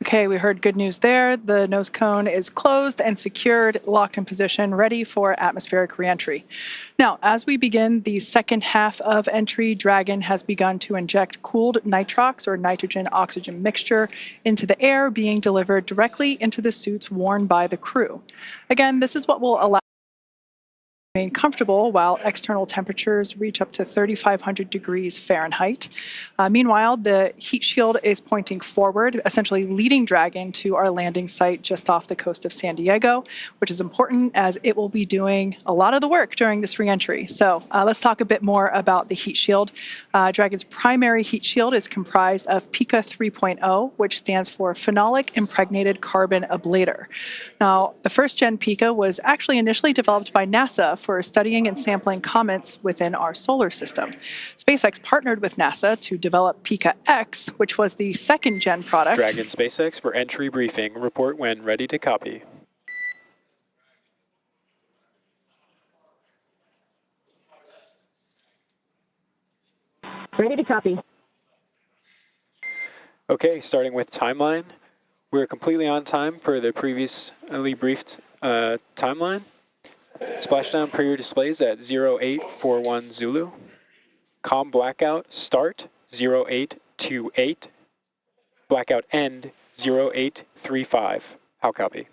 Okay, we heard good news there. The nose cone is closed and secured, locked in position, ready for atmospheric reentry. Now, as we begin the second half of entry, Dragon has begun to inject cooled nitrox or nitrogen-oxygen mixture into the air, being delivered directly into the suits worn by the crew. Again, this is what will allow remain comfortable while external temperatures reach up to 3,500 degrees Fahrenheit. Meanwhile, the heat shield is pointing forward, essentially leading Dragon to our landing site just off the coast of San Diego, which is important as it will be doing a lot of the work during this reentry. So let's talk a bit more about the heat shield. Dragon's primary heat shield is comprised of Pica 3.0, which stands for Phenolic Impregnated Carbon Ablator. Now, the first gen Pica was actually initially developed by NASA for studying and sampling comets within our solar system. SpaceX partnered with NASA to develop Pica X, which was the second gen product. Dragon SpaceX for entry briefing. Report when ready to copy. Ready to copy. Okay, starting with timeline. We're completely on time per the previously briefed timeline. Splashdown per your displays at 0841 Zulu. COM blackout start 0828. Blackout end 0835. How copy?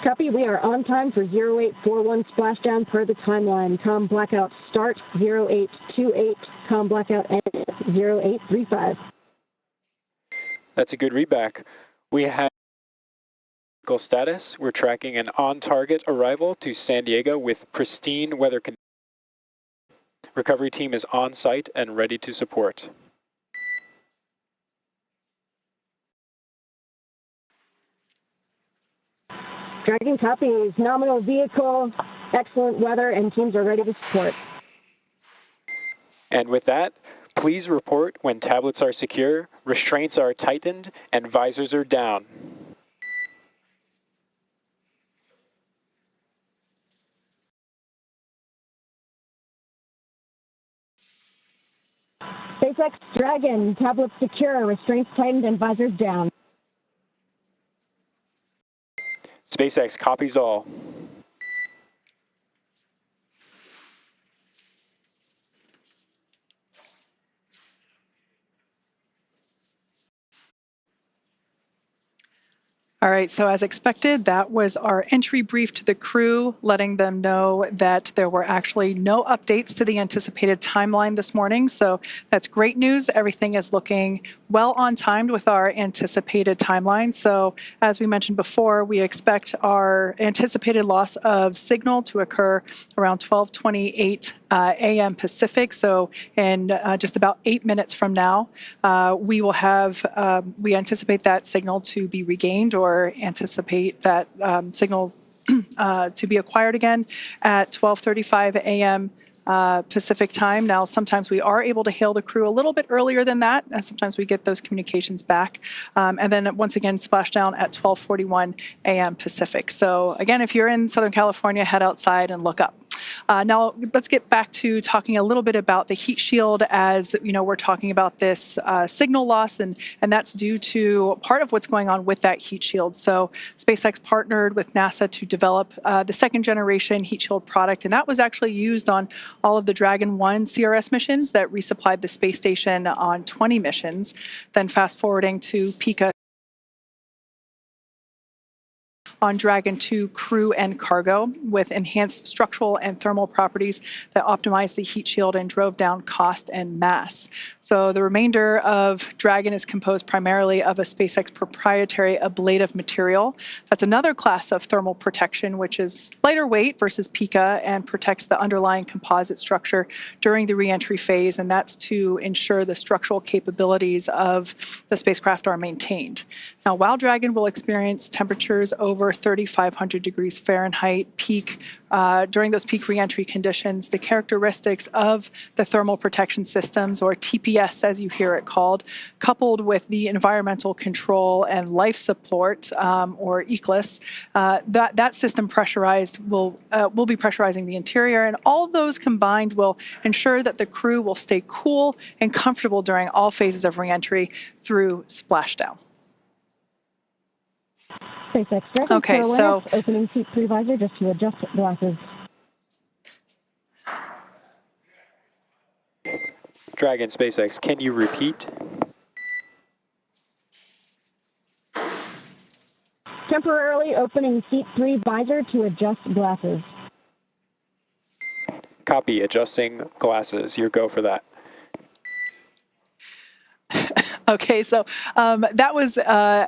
Copy. We are on time for 0841 splashdown per the timeline. COM blackout start 0828. COM blackout end 0835. That's a good readback. We have status. We're tracking an on-target arrival to San Diego with pristine weather conditions. Recovery team is on site and ready to support. Dragon copies. Nominal vehicle, excellent weather, and teams are ready to support. And with that, please report when tablets are secure, restraints are tightened, and visors are down. SpaceX Dragon, tablets secure, restraints tightened, and visors down. SpaceX copies all. All right, so as expected, that was our entry brief to the crew, letting them know that there were actually no updates to the anticipated timeline this morning. So that's great news. Everything is looking well on timed with our anticipated timeline. So as we mentioned before, we expect our anticipated loss of signal to occur around 12:28 a.m. Pacific. So in just about 8 minutes from now, we will have, we anticipate that signal to be regained or anticipate that signal to be acquired again at 12:35 a.m. Pacific time. Now, sometimes we are able to hail the crew a little bit earlier than that, and sometimes we get those communications back. And then once again, splashdown at 12:41 a.m. Pacific. So again, if you're in Southern California, head outside and look up. Now, let's get back to talking a little bit about the heat shield. As you know, we're talking about this signal loss, and that's due to part of what's going on with that heat shield. So SpaceX partnered with NASA to develop the second generation heat shield product, and that was actually used on all of the Dragon 1 CRS missions that resupplied the space station on 20 missions. Then fast forwarding to Pica on Dragon 2 crew and cargo with enhanced structural and thermal properties that optimized the heat shield and drove down cost and mass. So the remainder of Dragon is composed primarily of a SpaceX proprietary ablative material. That's another class of thermal protection, which is lighter weight versus Pica and protects the underlying composite structure during the reentry phase, and that's to ensure the structural capabilities of the spacecraft are maintained. Now, while Dragon will experience temperatures over 3,500 degrees Fahrenheit peak during those peak reentry conditions, the characteristics of the thermal protection systems, or TPS as you hear it called, coupled with the environmental control and life support, or ECLIS, that system pressurized will be pressurizing the interior, and all those combined will ensure that the crew will stay cool and comfortable during all phases of reentry through splashdown. SpaceX Dragon, okay, so opening seat previsor just to adjust glasses. Dragon SpaceX, can you repeat? Temporarily opening seat 3 visor to adjust glasses. Copy, adjusting glasses. Your go for that. Okay, so that was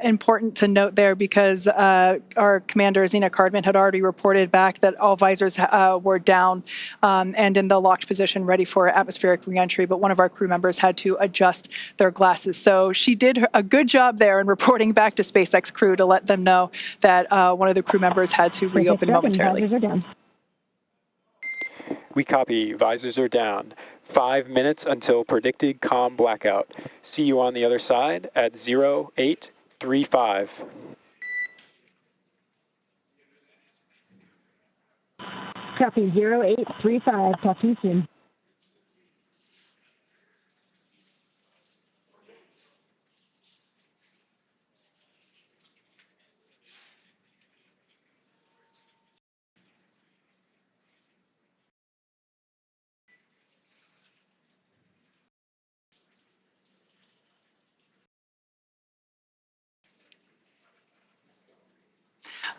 important to note there because our commander, Zena Cardman, had already reported back that all visors were down and in the locked position ready for atmospheric reentry, but one of our crew members had to adjust their glasses. So she did a good job there in reporting back to SpaceX crew to let them know that one of the crew members had to reopen momentarily. Visors are down. We copy, visors are down. 5 minutes until predicted calm blackout. See you on the other side at 0835. Copy 0835. Talk to you soon.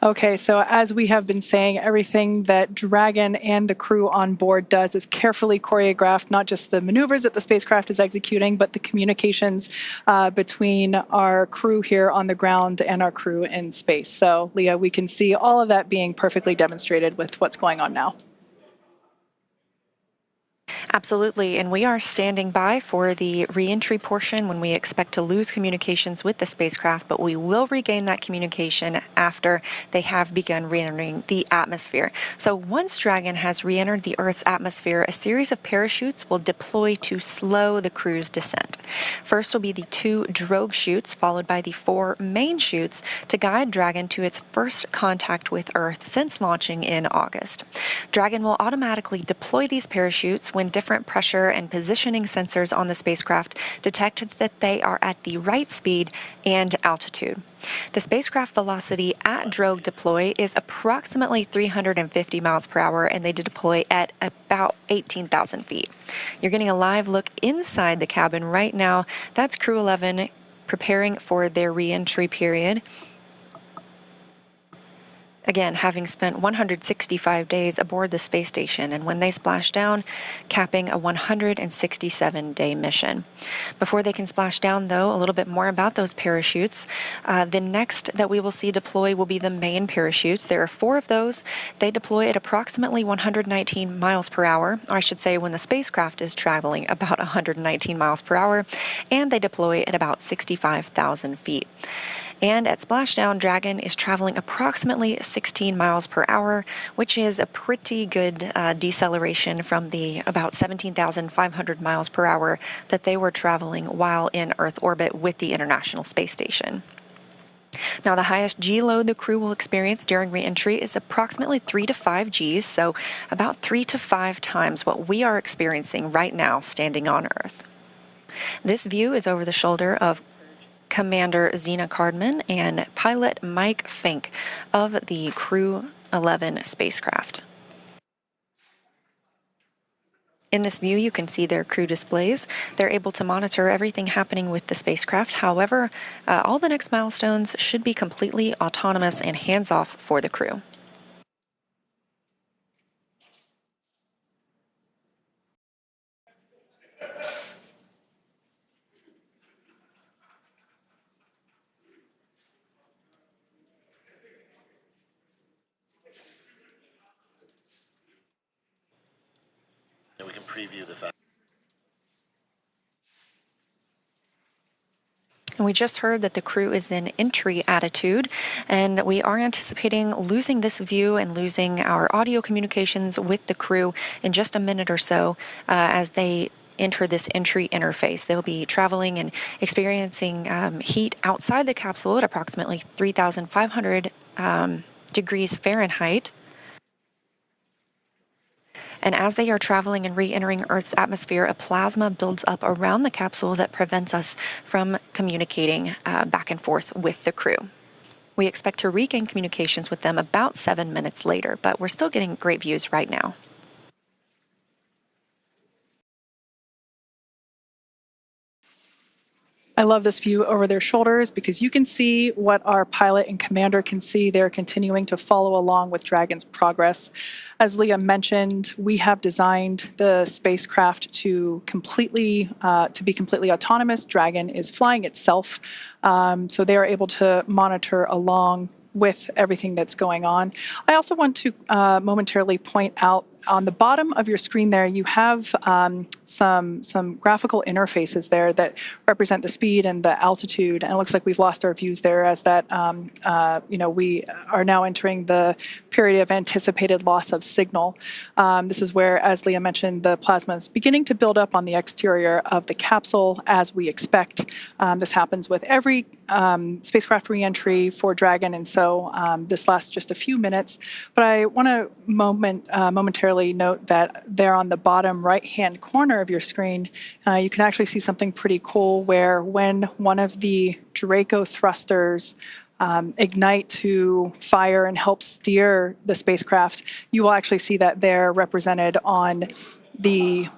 Okay, so as we have been saying, everything that Dragon and the crew on board does is carefully choreographed, not just the maneuvers that the spacecraft is executing, but the communications between our crew here on the ground and our crew in space. So, Leah, we can see all of that being perfectly demonstrated with what's going on now. Absolutely, and we are standing by for the reentry portion when we expect to lose communications with the spacecraft, but we will regain that communication after they have begun re-entering the atmosphere. So once Dragon has re-entered the Earth's atmosphere, a series of parachutes will deploy to slow the crew's descent. First will be the 2 drogue chutes, followed by the 4 main chutes to guide Dragon to its first contact with Earth since launching in August. Dragon will automatically deploy these parachutes when different pressure and positioning sensors on the spacecraft detect that they are at the right speed and altitude. The spacecraft velocity at drogue deploy is approximately 350 miles per hour, and they deploy at about 18,000 feet. You're getting a live look inside the cabin right now. That's Crew-11 preparing for their re-entry period. Again, having spent 165 days aboard the space station, and when they splash down, capping a 167-day mission. Before they can splash down, though, a little bit more about those parachutes. The next that we will see deploy will be the main parachutes. There are 4 of those. They deploy at approximately 119 miles per hour, or I should say when the spacecraft is traveling about 119 miles per hour, and they deploy at about 65,000 feet. And at Splashdown, Dragon is traveling approximately 16 miles per hour, which is a pretty good deceleration from the about 17,500 miles per hour that they were traveling while in Earth orbit with the International Space Station. Now, the highest G load the crew will experience during re-entry is approximately 3 to 5 Gs, so about 3 to 5 times what we are experiencing right now standing on Earth. This view is over the shoulder of Commander Zena Cardman and pilot Mike Fincke of the Crew-11 spacecraft. In this view, you can see their crew displays. They're able to monitor everything happening with the spacecraft. However, all the next milestones should be completely autonomous and hands-off for the crew. And we can preview the fact. And we just heard that the crew is in entry attitude, and we are anticipating losing this view and losing our audio communications with the crew in just a minute or so as they enter this entry interface. They'll be traveling and experiencing heat outside the capsule at approximately 3,500 degrees Fahrenheit. And as they are traveling and re-entering Earth's atmosphere, a plasma builds up around the capsule that prevents us from communicating back and forth with the crew. We expect to regain communications with them about 7 minutes later, but we're still getting great views right now. I love this view over their shoulders because you can see what our pilot and commander can see. They're continuing to follow along with Dragon's progress. As Leah mentioned, we have designed the spacecraft to be completely autonomous. Dragon is flying itself, so they are able to monitor along with everything that's going on. I also want to momentarily point out on the bottom of your screen there, you have some graphical interfaces there that represent the speed and the altitude. And it looks like we've lost our views there as that, we are now entering the period of anticipated loss of signal. This is where, as Leah mentioned, the plasma is beginning to build up on the exterior of the capsule as we expect. This happens with every spacecraft reentry for Dragon, and so this lasts just a few minutes. But I want to momentarily note that there on the bottom right-hand corner of your screen, you can actually see something pretty cool where when one of the Draco thrusters ignite to fire and help steer the spacecraft, you will actually see that they're represented on the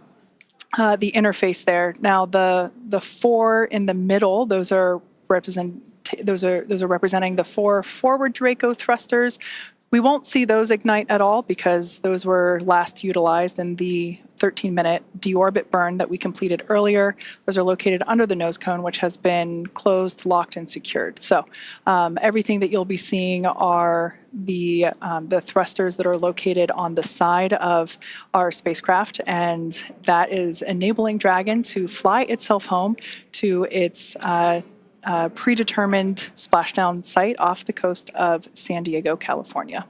interface there. Now, the four in the middle, those are representing the four forward Draco thrusters. We won't see those ignite at all because those were last utilized in the 13-minute deorbit burn that we completed earlier. Those are located under the nose cone, which has been closed, locked, and secured. So everything that you'll be seeing are the thrusters that are located on the side of our spacecraft, and that is enabling Dragon to fly itself home to its predetermined splashdown site off the coast of San Diego, California.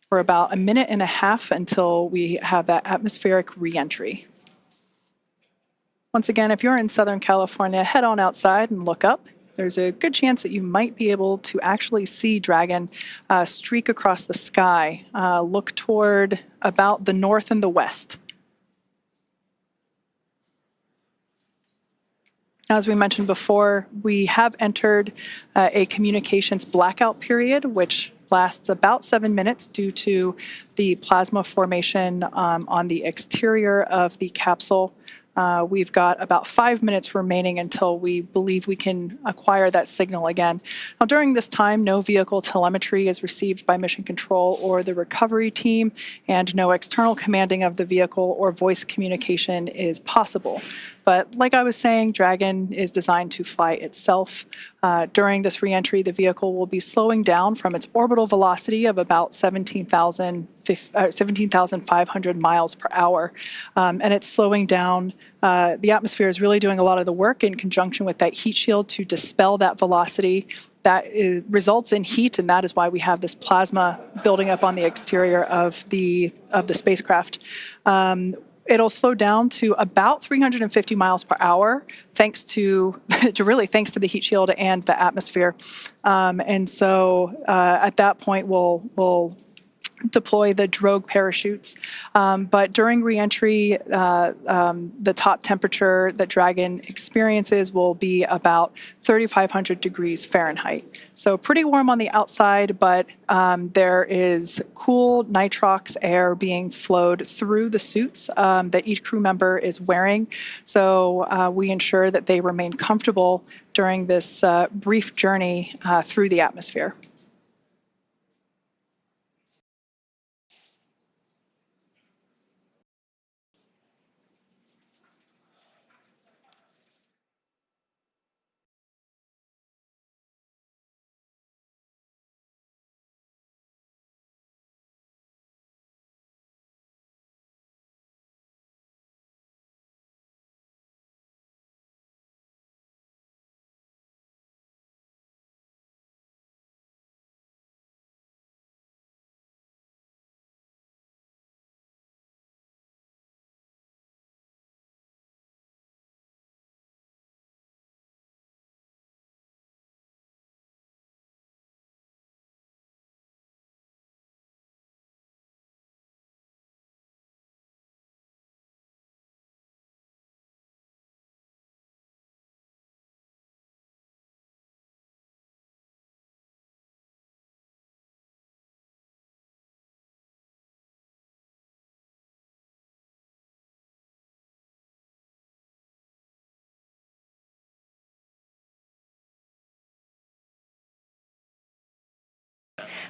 For about a minute and a half until we have that atmospheric reentry. Once again, if you're in Southern California, head on outside and look up. There's a good chance that you might be able to actually see Dragon streak across the sky, look toward about the north and the west. As we mentioned before, we have entered a communications blackout period, which lasts about 7 minutes due to the plasma formation on the exterior of the capsule. We've got about 5 minutes remaining until we believe we can acquire that signal again. Now, during this time, no vehicle telemetry is received by Mission Control or the recovery team, and no external commanding of the vehicle or voice communication is possible. But like I was saying, Dragon is designed to fly itself. During this reentry, the vehicle will be slowing down from its orbital velocity of about 17,500 miles per hour. And it's slowing down. The atmosphere is really doing a lot of the work in conjunction with that heat shield to dispel that velocity. That results in heat, and that is why we have this plasma building up on the exterior of the spacecraft. It'll slow down to about 350 miles per hour, thanks to the heat shield and the atmosphere. And so at that point, we'll deploy the drogue parachutes. But during reentry, the top temperature that Dragon experiences will be about 3,500 degrees Fahrenheit. So pretty warm on the outside, but there is cool nitrox air being flowed through the suits that each crew member is wearing. So we ensure that they remain comfortable during this brief journey through the atmosphere.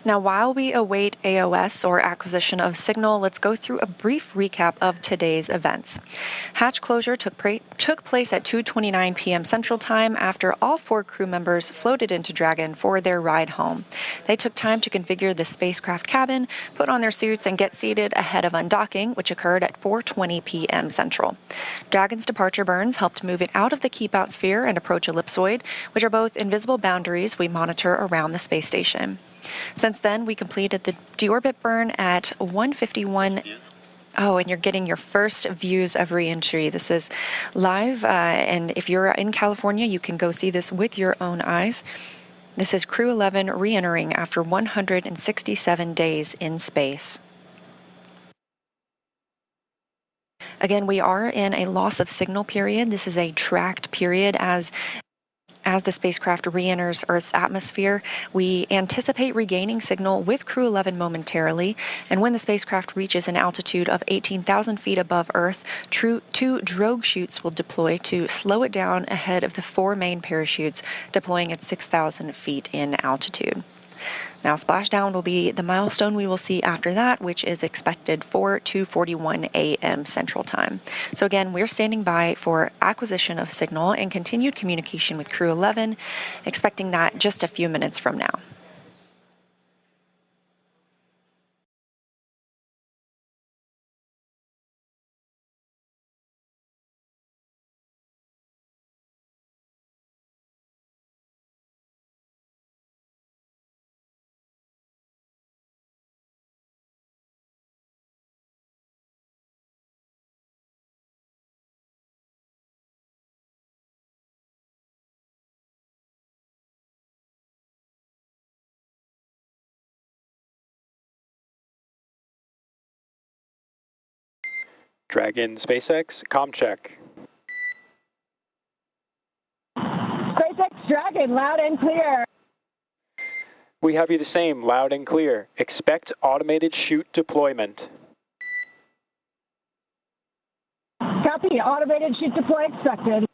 Now, while we await AOS, or acquisition of signal, let's go through a brief recap of today's events. Hatch closure took place at 2:29 p.m. Central Time after all 4 crew members floated into Dragon for their ride home. They took time to configure the spacecraft cabin, put on their suits, and get seated ahead of undocking, which occurred at 4:20 p.m. Central. Dragon's departure burns helped move it out of the keep-out sphere and approach ellipsoid, which are both invisible boundaries we monitor around the space station. Since then, we completed the deorbit burn at 1:51. Oh, and you're getting your first views of reentry. This is live, and if you're in California, you can go see this with your own eyes. This is Crew-11 re-entering after 167 days in space. Again, we are in a loss of signal period. This is a tracked period as the spacecraft re-enters Earth's atmosphere. We anticipate regaining signal with Crew-11 momentarily, and when the spacecraft reaches an altitude of 18,000 feet above Earth, 2 drogue chutes will deploy to slow it down ahead of the 4 main parachutes deploying at 6,000 feet in altitude. Now, splashdown will be the milestone we will see after that, which is expected for 2:41 a.m. Central Time. So again, we're standing by for acquisition of signal and continued communication with Crew-11, expecting that just a few minutes from now. Dragon SpaceX, comm check. SpaceX Dragon, loud and clear. We have you the same, loud and clear. Expect automated chute deployment. Copy, automated chute deploy expected.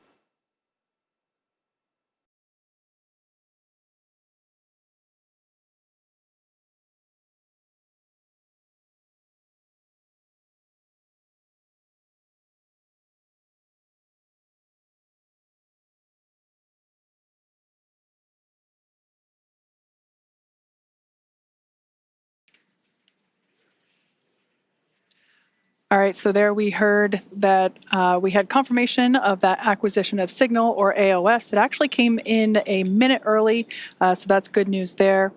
All right, so there we heard that we had confirmation of that acquisition of signal, or AOS. It actually came in a minute early, so that's good news there.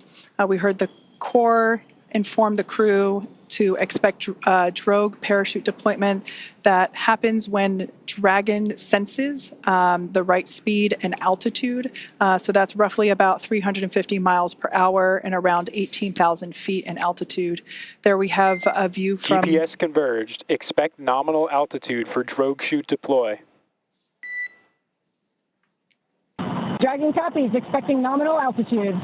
We heard the core inform the crew to expect drogue parachute deployment that happens when Dragon senses the right speed and altitude. So that's roughly about 350 miles per hour and around 18,000 feet in altitude. There we have a view from... GPS converged. Expect nominal altitude for drogue chute deploy. Dragon copies, expecting nominal altitude.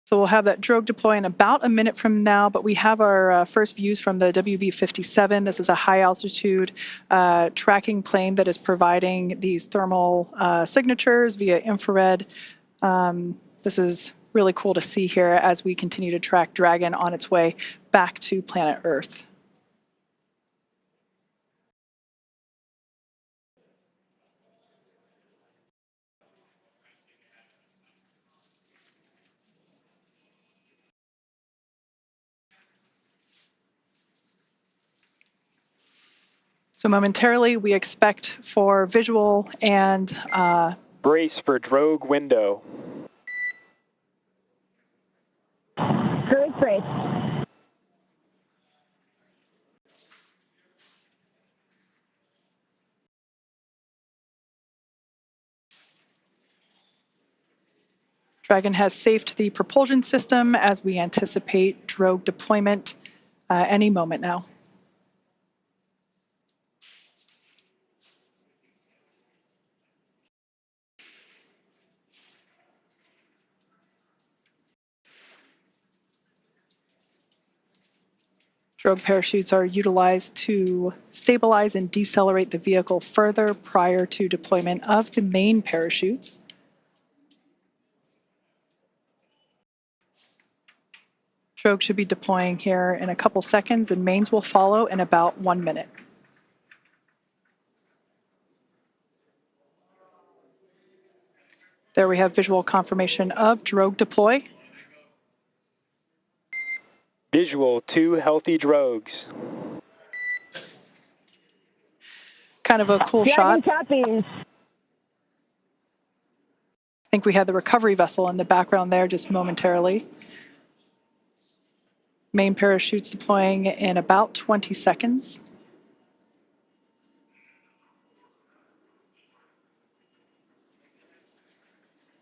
So we'll have that drogue deploy in about a minute from now, but we have our first views from the WB-57. This is a high-altitude tracking plane that is providing these thermal signatures via infrared. This is really cool to see here as we continue to track Dragon on its way back to planet Earth. So momentarily, we expect for visual and... Brace for drogue window. Crew brace. Dragon has safed the propulsion system as we anticipate drogue deployment any moment now. Drogue parachutes are utilized to stabilize and decelerate the vehicle further prior to deployment of the main parachutes. Drogue should be deploying here in a couple seconds, and mains will follow in about 1 minute. There we have visual confirmation of drogue deploy. Visual, 2 healthy drogues. Kind of a cool Dragon shot. copies. I think we had the recovery vessel in the background there just momentarily. Main parachutes deploying in about 20 seconds.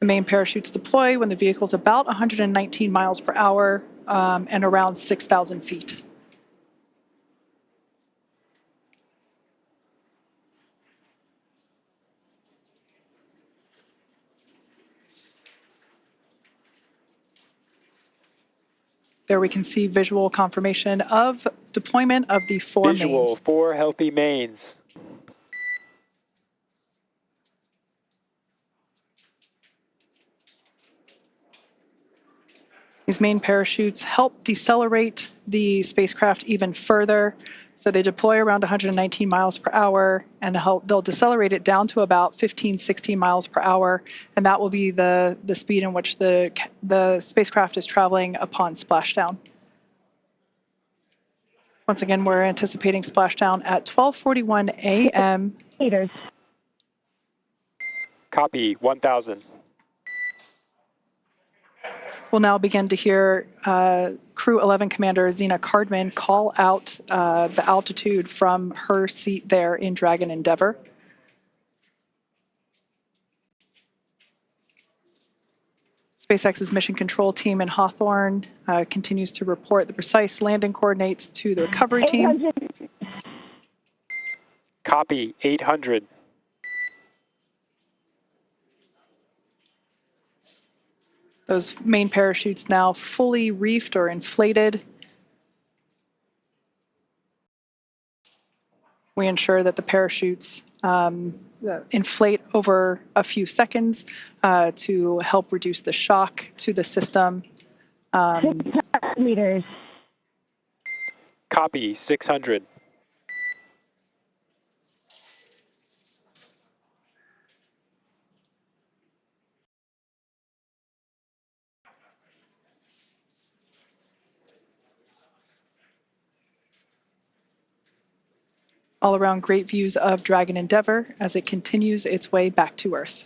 The main parachutes deploy when the vehicle is about 119 miles per hour and around 6,000 feet. There we can see visual confirmation of deployment of the 4 Visual, mains. 4 healthy mains. These main parachutes help decelerate the spacecraft even further. So they deploy around 119 miles per hour, and they'll decelerate it down to about 15, 16 miles per hour, and that will be the speed in which the spacecraft is traveling upon splashdown. Once again, we're anticipating splashdown at 12:41 a.m. Meters. Copy, 1,000. We'll now begin to hear Crew-11 Commander Zena Cardman call out the altitude from her seat there in Dragon Endeavour. SpaceX's mission control team in Hawthorne continues to report the precise landing coordinates to the recovery team. 800. Copy, 800. Those main parachutes now fully reefed or inflated. We ensure that the parachutes inflate over a few seconds to help reduce the shock to the system. 600 meters. Copy, 600. All around great views of Dragon Endeavour as it continues its way back to Earth.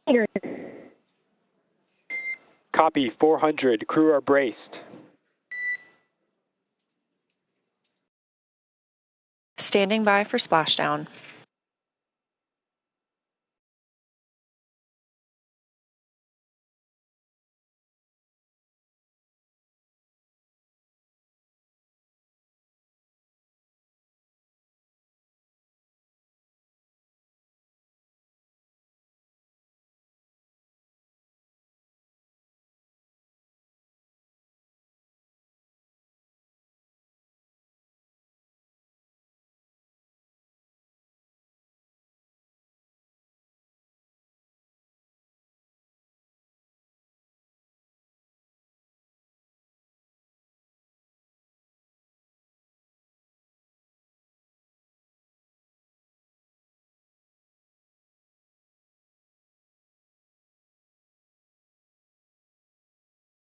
Meters. Copy, 400. Crew are braced. Standing by for splashdown.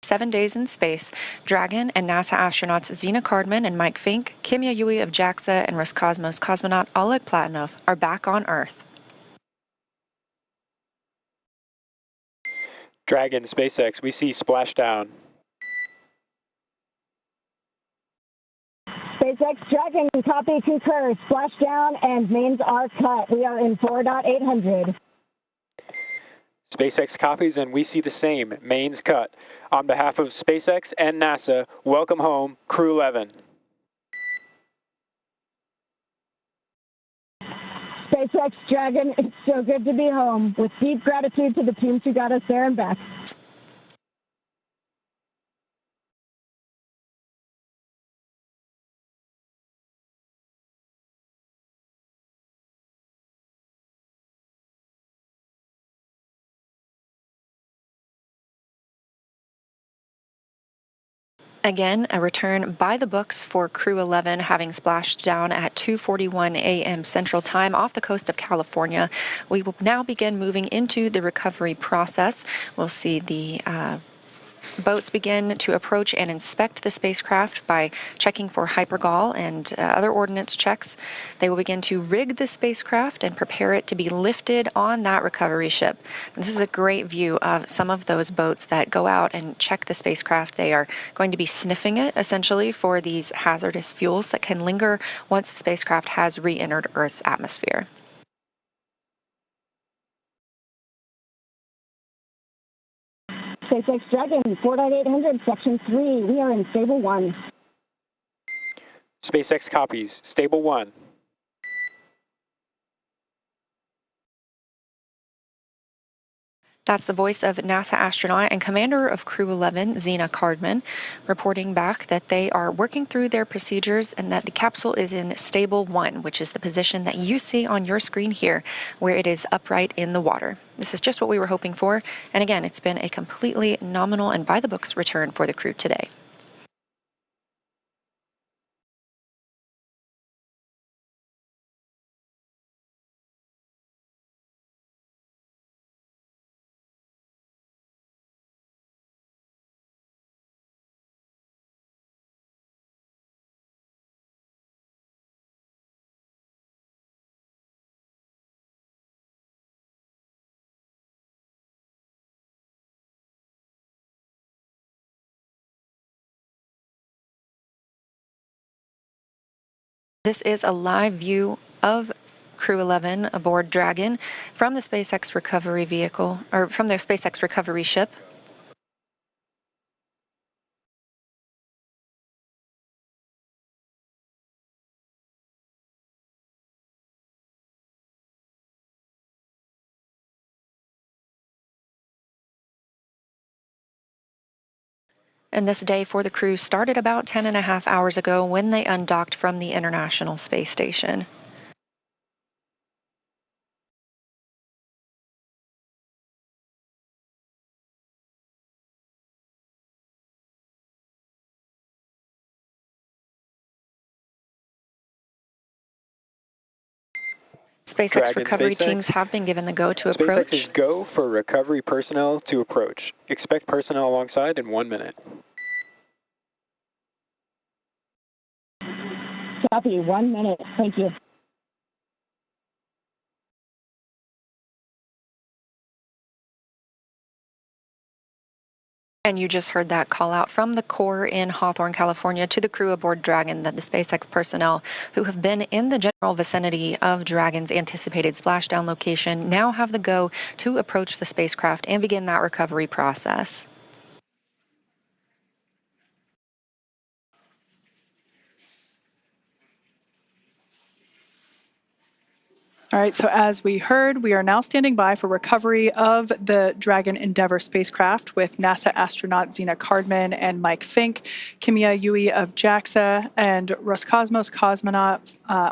"7 days in space," Dragon and NASA astronauts Zena Cardman and Mike Fincke, Kimiya of JAXA, and Roscosmos cosmonaut Oleg Platonov are back on Earth. Dragon, SpaceX, we see splashdown. SpaceX Dragon, copy, concur. Splashdown and mains are cut. We are in 4.800. SpaceX copies, and we see the same. Mains cut. On behalf of SpaceX and NASA, welcome home, Crew-11. SpaceX Dragon, it's so good to be home. With deep gratitude to the teams who got us there and back. Again, a return by the books for Crew-11, having splashed down at 2:41 a.m. Central Time off the coast of California. We will now begin moving into the recovery process. We'll see the boats begin to approach and inspect the spacecraft by checking for hypergol and other ordnance checks. They will begin to rig the spacecraft and prepare it to be lifted on that recovery ship. And this is a great view of some of those boats that go out and check the spacecraft. They are going to be sniffing it, essentially, for these hazardous fuels that can linger once the spacecraft has re-entered Earth's atmosphere. SpaceX Dragon, 4.800, Section 3. We are in Stable 1. SpaceX copies. Stable 1. That's the voice of NASA astronaut and commander of Crew-11, Zena Cardman, reporting back that they are working through their procedures and that the capsule is in Stable 1, which is the position that you see on your screen here, where it is upright in the water. This is just what we were hoping for, and again, it's been a completely nominal and by-the-books return for the crew today. This is a live view of Crew-11 aboard Dragon from the SpaceX recovery vehicle, or from their SpaceX recovery ship. And this day for the crew started about 10.5 hours ago when they undocked from the International Space Station. SpaceX Dragon, recovery SpaceX. teams have been given the go to approach. SpaceX is go for recovery personnel to approach. Expect personnel alongside in 1 minute. Copy, 1 minute. Thank you. And you just heard that call out from the Corps in Hawthorne, California, to the crew aboard Dragon that the SpaceX personnel who have been in the general vicinity of Dragon's anticipated splashdown location now have the go to approach the spacecraft and begin that recovery process. All right, so as we heard, we are now standing by for recovery of the Dragon Endeavour spacecraft with NASA astronaut Zena Cardman and Mike Fincke, Kimiya Yui of JAXA, and Roscosmos cosmonaut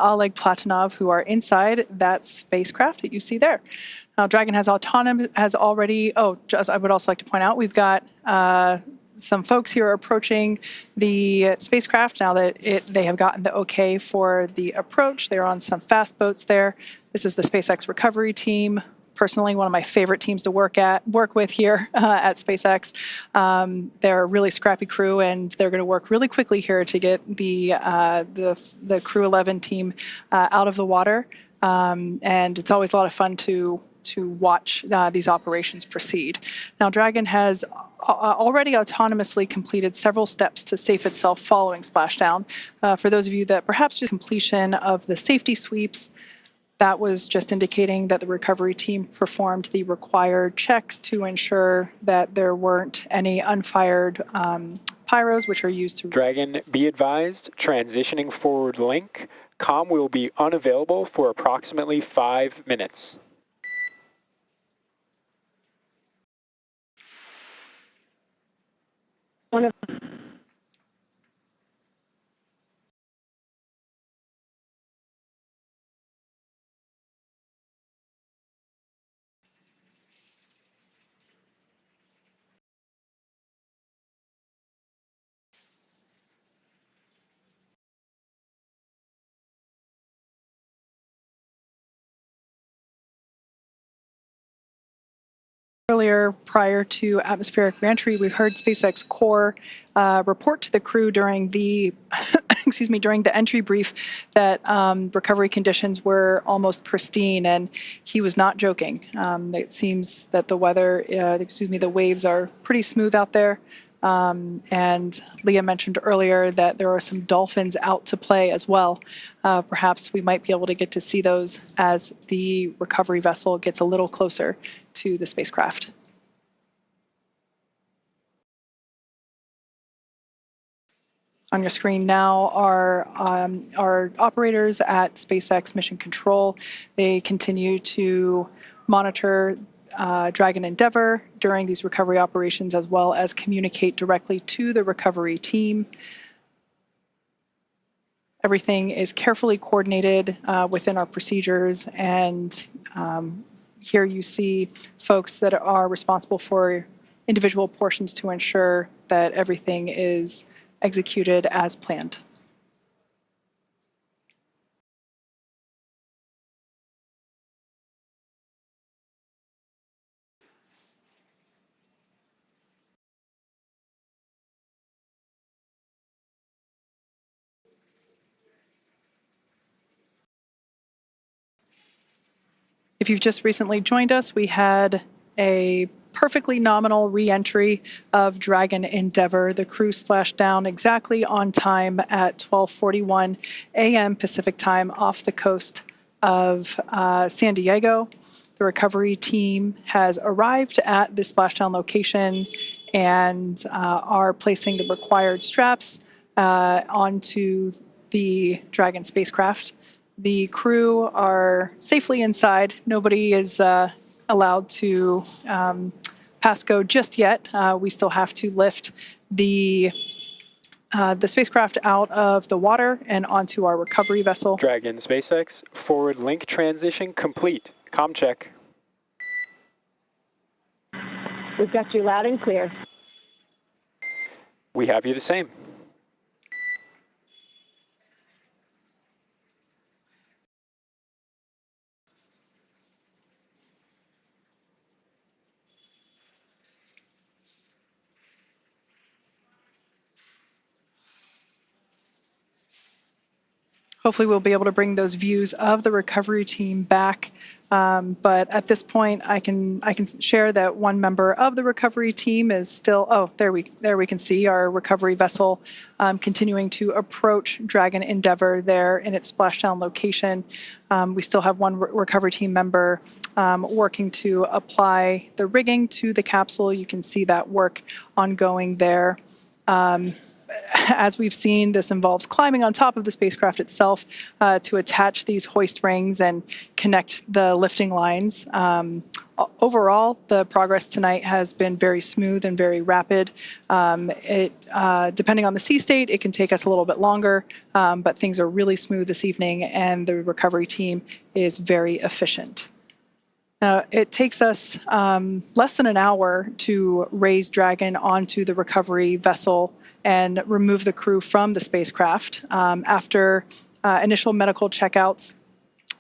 Oleg Platonov, who are inside that spacecraft that you see there. Now, Dragon has already, I would also like to point out, we've got some folks here approaching the spacecraft now that they have gotten the okay for the approach. They're on some fast boats there. This is the SpaceX recovery team. Personally, one of my favorite teams to work with here at SpaceX. They're a really scrappy crew, and they're going to work really quickly here to get the Crew-11 team out of the water. And it's always a lot of fun to watch these operations proceed. Now, Dragon has already autonomously completed several steps to safe itself following splashdown. For those of you that perhaps just completion of the safety sweeps, that was just indicating that the recovery team performed the required checks to ensure that there weren't any unfired pyros, which are used to... Dragon, be advised, transitioning forward link. COM will be unavailable for approximately 5 minutes. One of Earlier, prior to atmospheric reentry, we heard SpaceX core report to the crew during the during the entry brief that recovery conditions were almost pristine, and he was not joking. It seems that the weather, the waves are pretty smooth out there. And Leah mentioned earlier that there are some dolphins out to play as well. Perhaps we might be able to get to see those as the recovery vessel gets a little closer to the spacecraft. On your screen now are our operators at SpaceX Mission Control. They continue to monitor Dragon Endeavour during these recovery operations, as well as communicate directly to the recovery team. Everything is carefully coordinated within our procedures, and here you see folks that are responsible for individual portions to ensure that everything is executed as planned. If you've just recently joined us, we had a perfectly nominal re-entry of Dragon Endeavour. The crew splashed down exactly on time at 12:41 a.m. Pacific time off the coast of San Diego. The recovery team has arrived at the splashdown location and are placing the required straps onto the Dragon spacecraft. The crew are safely inside. Nobody is allowed to pass go just yet. We still have to lift the spacecraft out of the water and onto our recovery vessel. Dragon SpaceX, forward link transition complete. Com check. We've got you loud and clear. We have you the same. Hopefully we'll be able to bring those views of the recovery team back. But at this point, I can share that one member of the recovery team is still, there we can see our recovery vessel continuing to approach Dragon Endeavour there in its splashdown location. We still have one recovery team member working to apply the rigging to the capsule. You can see that work ongoing there. As we've seen, this involves climbing on top of the spacecraft itself to attach these hoist rings and connect the lifting lines. Overall, the progress tonight has been very smooth and very rapid. Depending on the sea state, it can take us a little bit longer, but things are really smooth this evening, and the recovery team is very efficient. It takes us less than an hour to raise Dragon onto the recovery vessel and remove the crew from the spacecraft. After initial medical checkouts,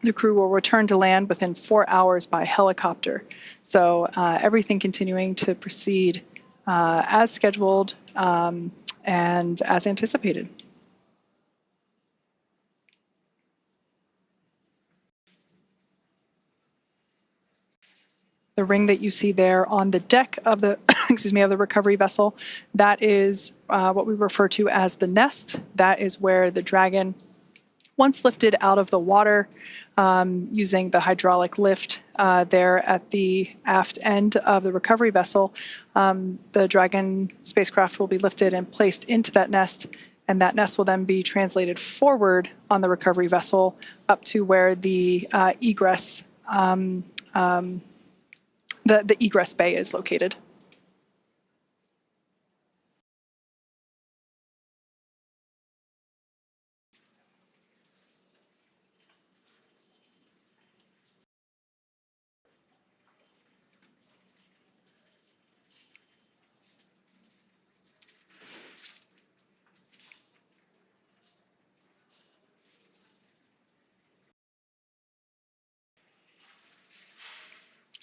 the crew will return to land within 4 hours by helicopter. So everything continuing to proceed as scheduled and as anticipated. The ring that you see there on the deck of the of the recovery vessel, that is what we refer to as the nest. That is where the Dragon, once lifted out of the water using the hydraulic lift there at the aft end of the recovery vessel, the Dragon spacecraft will be lifted and placed into that nest, and that nest will then be translated forward on the recovery vessel up to where the egress the egress bay is located.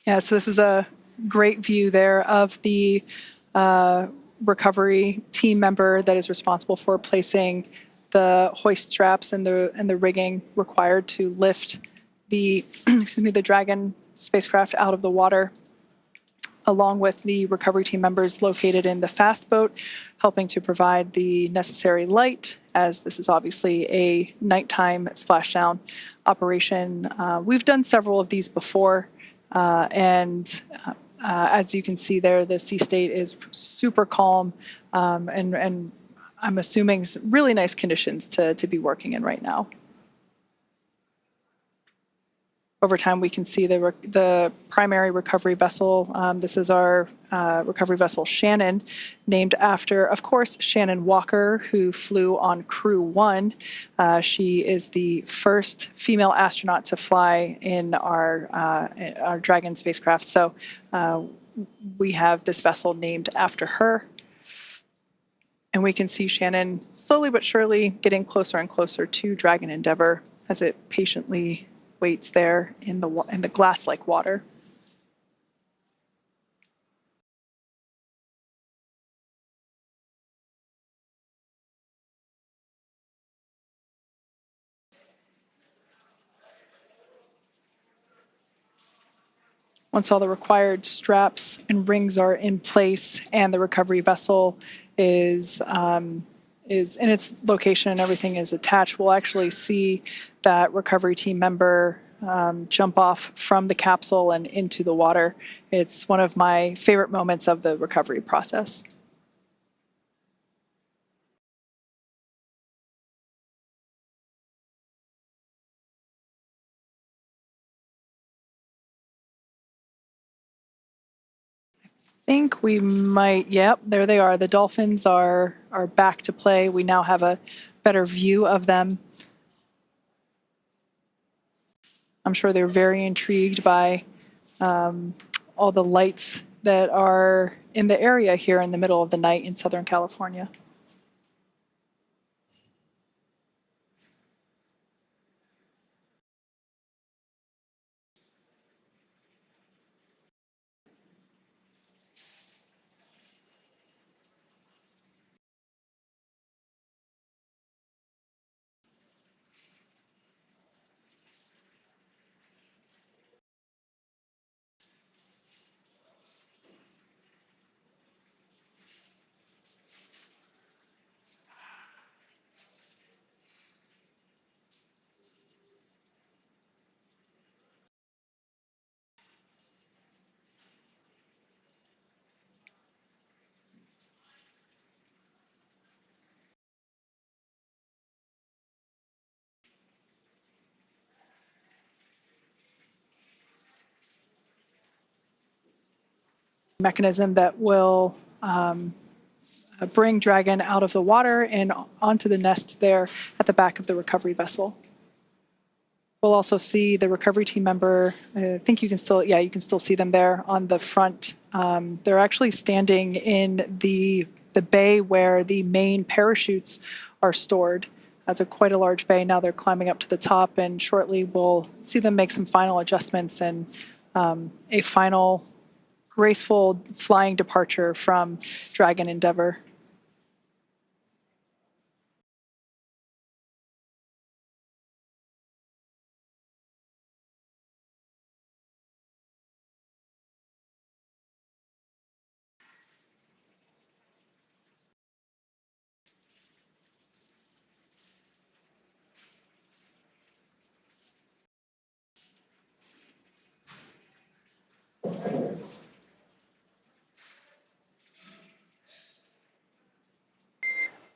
Yeah, so this is a great view there of the recovery team member that is responsible for placing the hoist straps and the rigging required to lift the the Dragon spacecraft out of the water, along with the recovery team members located in the fast boat, helping to provide the necessary light, as this is obviously a nighttime splashdown operation. We've done several of these before, and as you can see there, the sea state is super calm, and I'm assuming really nice conditions to be working in right now. Over time, we can see the primary recovery vessel. This is our recovery vessel Shannon, named after, of course, Shannon Walker, who flew on Crew-11. She is the first female astronaut to fly in our Dragon spacecraft. So we have this vessel named after her. And we can see Shannon slowly but surely getting closer and closer to Dragon Endeavour as it patiently waits there in the glass-like water. Once all the required straps and rings are in place and the recovery vessel is in its location and everything is attached, we'll actually see that recovery team member jump off from the capsule and into the water. It's one of my favorite moments of the recovery process. Think we might, yep, there they are. The dolphins are back to play. We now have a better view of them. I'm sure they're very intrigued by all the lights that are in the area here in the middle of the night in Southern California. Mechanism that will bring Dragon out of the water and onto the nest there at the back of the recovery vessel. We'll also see the recovery team member. I think you can still, yeah, you can still see them there on the front. They're actually standing in the bay where the main parachutes are stored. That's quite a large bay. Now they're climbing up to the top, and shortly we'll see them make some final adjustments and a final graceful flying departure from Dragon Endeavour.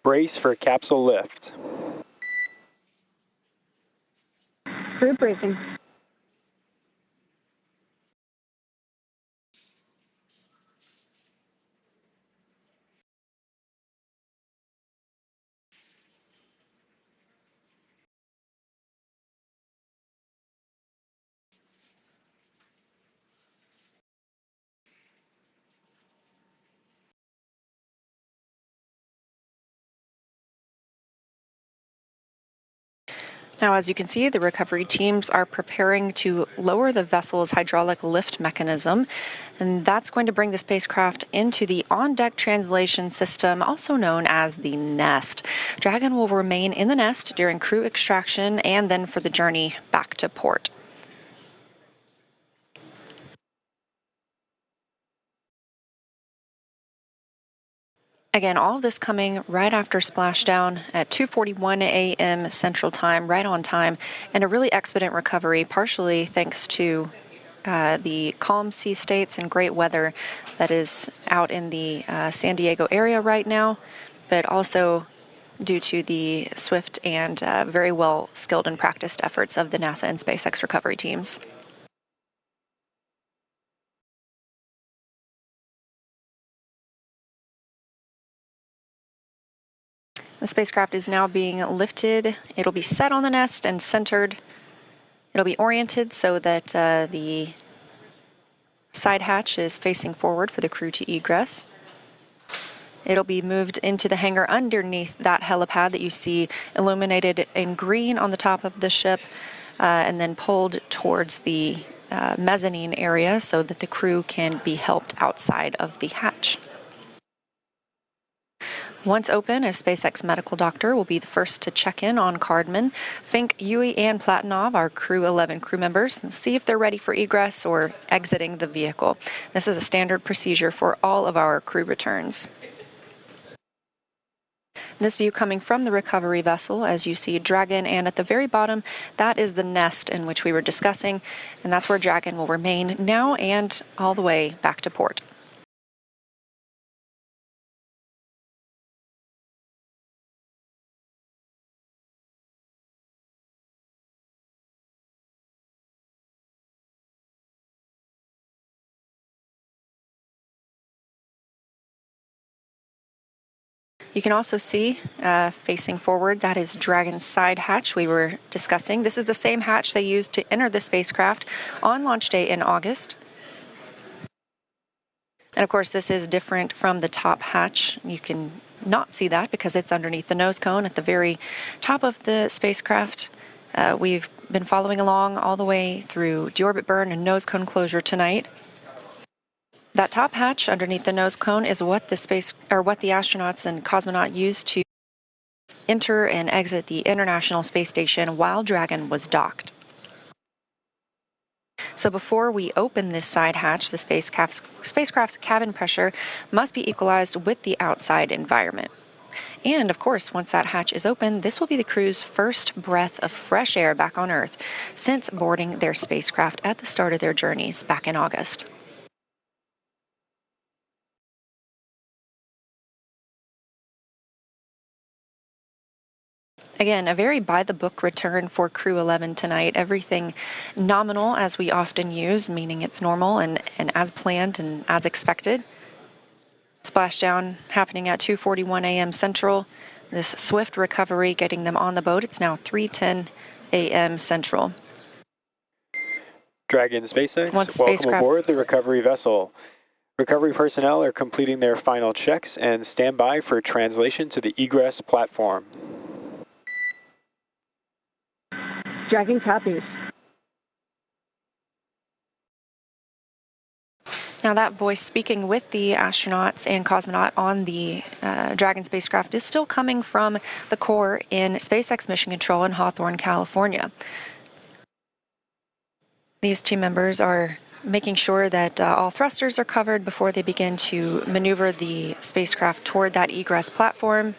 Brace for capsule lift. Crew bracing. Now, as you can see, the recovery teams are preparing to lower the vessel's hydraulic lift mechanism, and that's going to bring the spacecraft into the on-deck translation system, also known as the nest. Dragon will remain in the nest during crew extraction and then for the journey back to port. Again, all of this coming right after splashdown at 2:41 a.m. Central Time, right on time, and a really expedient recovery, partially thanks to the calm sea states and great weather that is out in the San Diego area right now, but also due to the swift and very well skilled and practiced efforts of the NASA and SpaceX recovery teams. The spacecraft is now being lifted. It'll be set on the nest and centered. It'll be oriented so that the side hatch is facing forward for the crew to egress. It'll be moved into the hangar underneath that helipad that you see illuminated in green on the top of the ship, and then pulled towards the mezzanine area so that the crew can be helped outside of the hatch. Once open, a SpaceX medical doctor will be the first to check in on Cardman. Fincke, Yui, and Platonov are Crew-11 crew members. See if they're ready for egress or exiting the vehicle. This is a standard procedure for all of our crew returns. This view coming from the recovery vessel, as you see Dragon, and at the very bottom, that is the nest in which we were discussing, and that's where Dragon will remain now and all the way back to port. You can also see, facing forward, that is Dragon's side hatch we were discussing. This is the same hatch they used to enter the spacecraft on launch day in August. And of course, this is different from the top hatch. You can not see that because it's underneath the nose cone at the very top of the spacecraft. We've been following along all the way through deorbit burn and nose cone closure tonight. That top hatch underneath the nose cone is what the astronauts and cosmonaut used to enter and exit the International Space Station while Dragon was docked. So before we open this side hatch, the spacecraft's cabin pressure must be equalized with the outside environment. And of course, once that hatch is open, this will be the crew's first breath of fresh air back on Earth since boarding their spacecraft at the start of their journeys back in August. Again, a very by-the-book return for Crew-11 tonight. Everything nominal, as we often use, meaning it's normal and as planned and as expected. Splashdown happening at 2:41 a.m. Central. This swift recovery getting them on the boat. It's now 3:10 a.m. Central. Dragon SpaceX, Once welcome spacecraft aboard the recovery vessel. Recovery personnel are completing their final checks and stand by for translation to the egress platform. Dragon copies. Now that voice speaking with the astronauts and cosmonaut on the Dragon spacecraft is still coming from the core in SpaceX Mission Control in Hawthorne, California. These team members are making sure that all thrusters are covered before they begin to maneuver the spacecraft toward that egress platform.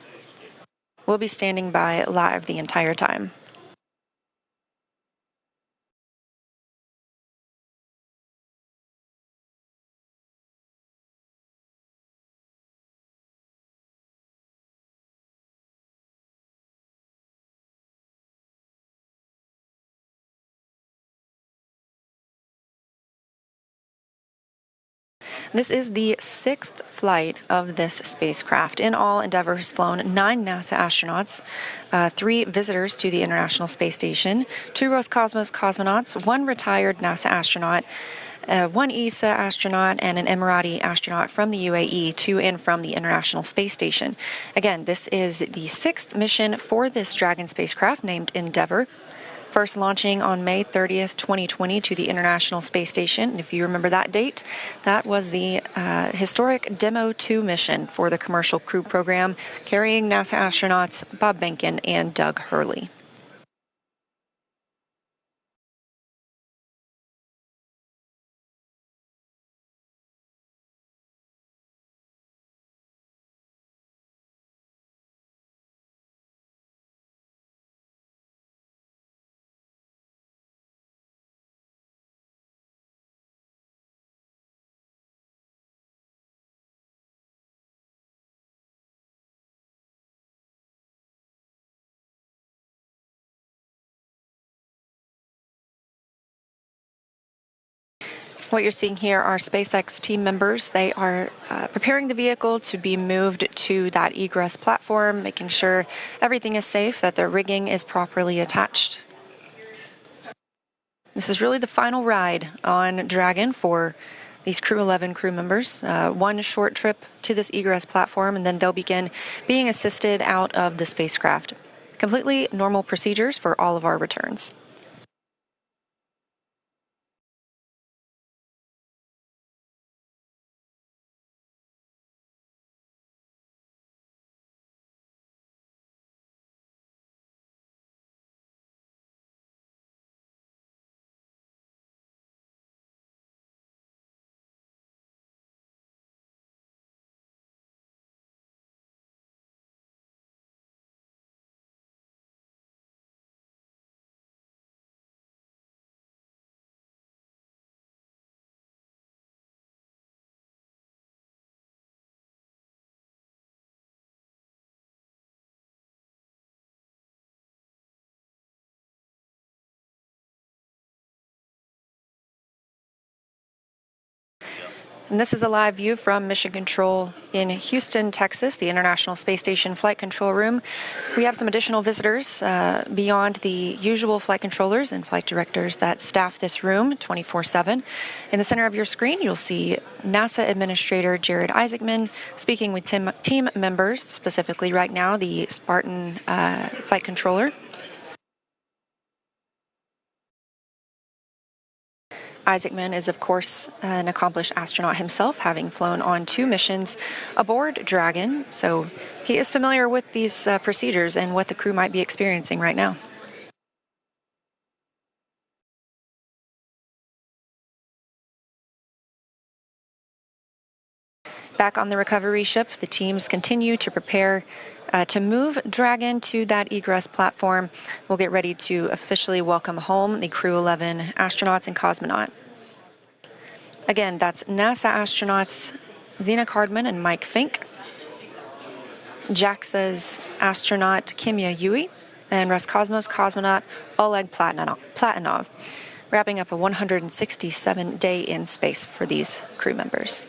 We'll be standing by live the entire time. This is the 6th flight of this spacecraft. In all, Endeavour has flown 9 NASA astronauts, 3 visitors to the International Space Station, 2 Roscosmos cosmonauts, 1 retired NASA astronaut, 1 ESA astronaut, and an Emirati astronaut from the UAE to and from the International Space Station. Again, this is the 6th mission for this Dragon spacecraft named Endeavour. First launching on May 30th, 2020 to the International Space Station. And if you remember that date, that was the historic Demo 2 mission for the Commercial Crew program, carrying NASA astronauts Bob Behnken and Doug Hurley. What you're seeing here are SpaceX team members. They are preparing the vehicle to be moved to that egress platform, making sure everything is safe, that the rigging is properly attached. This is really the final ride on Dragon for these Crew-11 crew members. One short trip to this egress platform, and then they'll begin being assisted out of the spacecraft. Completely normal procedures for all of our returns. And this is a live view from Mission Control in Houston, Texas, the International Space Station Flight Control Room. We have some additional visitors beyond the usual flight controllers and flight directors that staff this room 24/7. In the center of your screen, you'll see NASA Administrator Jared Isaacman speaking with team members, specifically right now the Spartan flight controller. Isaacman is, of course, an accomplished astronaut himself, having flown on 2 missions aboard Dragon, so he is familiar with these procedures and what the crew might be experiencing right now. Back on the recovery ship, the teams continue to prepare to move Dragon to that egress platform. We'll get ready to officially welcome home the Crew-11 astronauts and cosmonaut. Again, that's NASA astronauts Zena Cardman and Mike Fincke, JAXA's astronaut Kimiya and Roscosmos cosmonaut Oleg Platonov, wrapping up a 167-day in space for these crew members.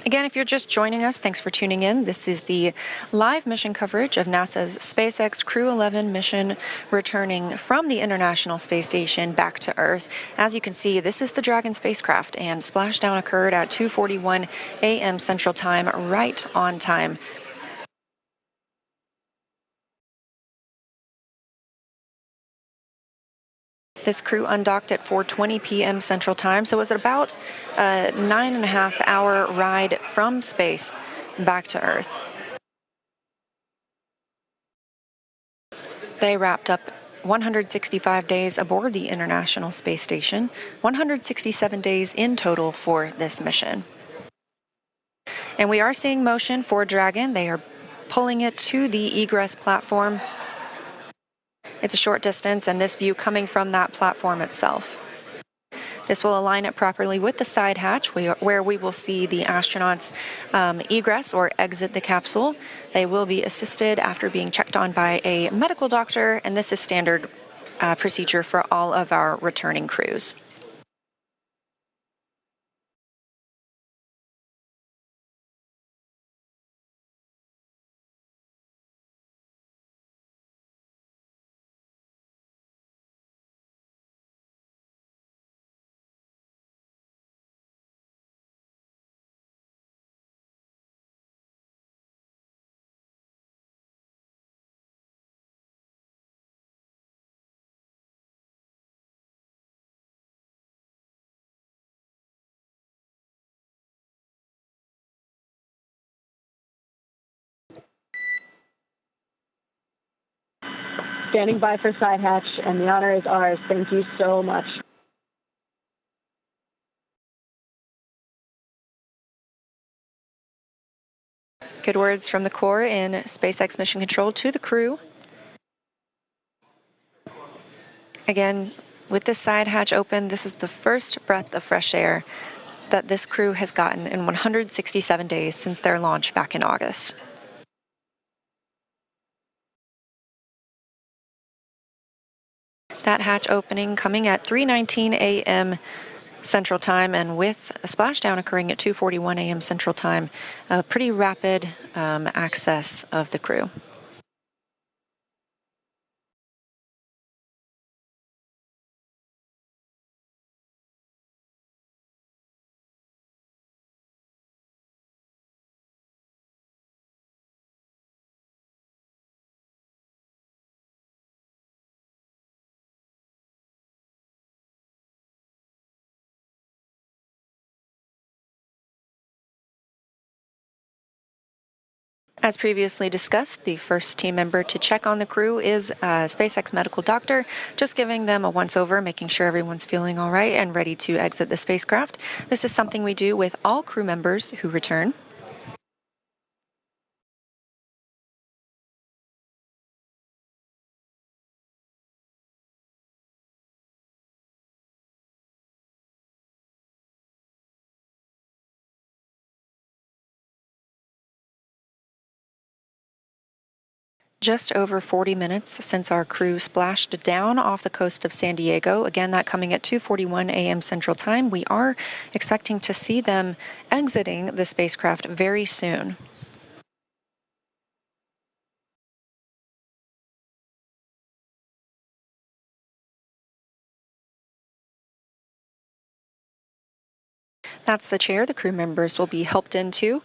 Again, if you're just joining us, thanks for tuning in. This is the live mission coverage of NASA's SpaceX Crew-11 mission returning from the International Space Station back to Earth. As you can see, this is the Dragon spacecraft, and splashdown occurred at 2:41 a.m. Central Time, right on time. This crew undocked at 4:20 p.m. Central Time, so it was about a 9.5-hour ride from space back to Earth. They wrapped up 165 days aboard the International Space Station, 167 days in total for this mission. And we are seeing motion for Dragon. They are pulling it to the egress platform. It's a short distance, and this view coming from that platform itself. This will align it properly with the side hatch, where we will see the astronauts egress or exit the capsule. They will be assisted after being checked on by a medical doctor, and this is standard procedure for all of our returning crews. Standing by for side hatch, and the honor is ours. Thank you so much. Good words from the Corps in SpaceX Mission Control to the crew. Again, with this side hatch open, this is the first breath of fresh air that this crew has gotten in 167 days since their launch back in August. That hatch opening coming at 3:19 a.m. Central Time, and with a splashdown occurring at 2:41 a.m. Central Time, a pretty rapid access of the crew. As previously discussed, the first team member to check on the crew is a SpaceX medical doctor, just giving them a once-over, making sure everyone's feeling all right and ready to exit the spacecraft. This is something we do with all crew members who return. Just over 40 minutes since our crew splashed down off the coast of San Diego. Again, that coming at 2:41 a.m. Central Time. We are expecting to see them exiting the spacecraft very soon. That's the chair the crew members will be helped into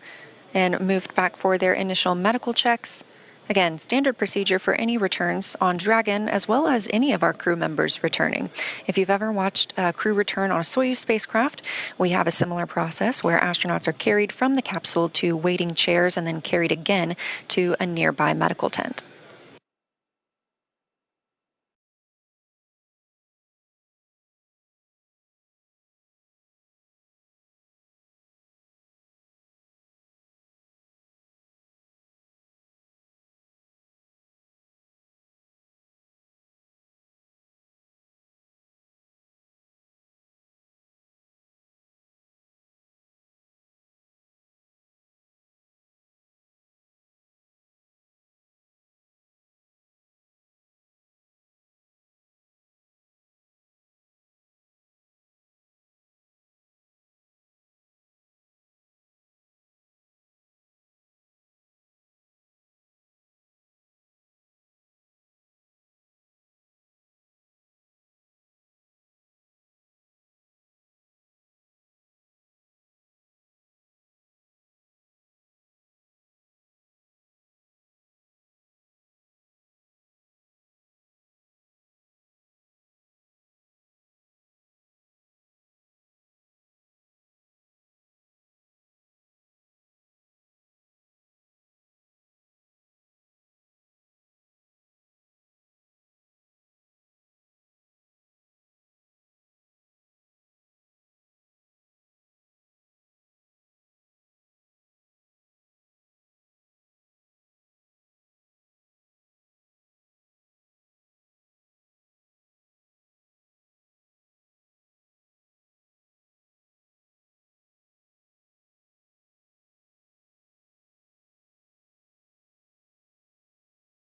and moved back for their initial medical checks. Again, standard procedure for any returns on Dragon, as well as any of our crew members returning. If you've ever watched a crew return on a Soyuz spacecraft, we have a similar process where astronauts are carried from the capsule to waiting chairs and then carried again to a nearby medical tent.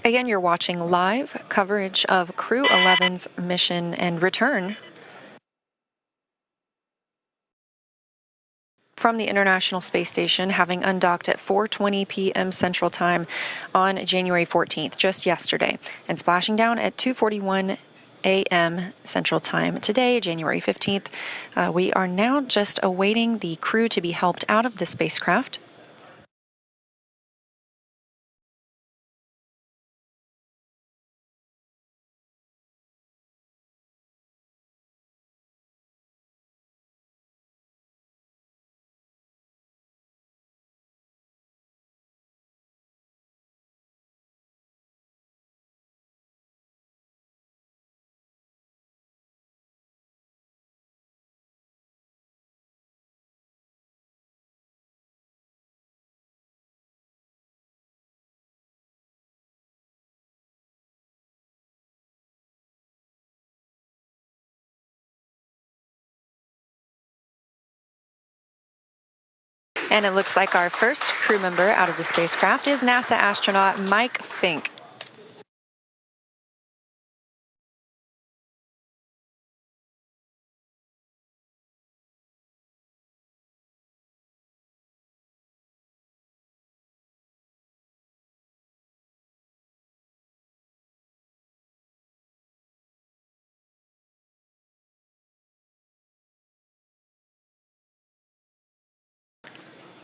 Again, you're watching live coverage of Crew-11's mission and return from the International Space Station, having undocked at 4:20 p.m. Central Time on January 14th, just yesterday, and splashing down at 2:41 a.m. Central Time today, January 15th. We are now just awaiting the crew to be helped out of the spacecraft. And it looks like our first crew member out of the spacecraft is NASA astronaut Mike Fincke.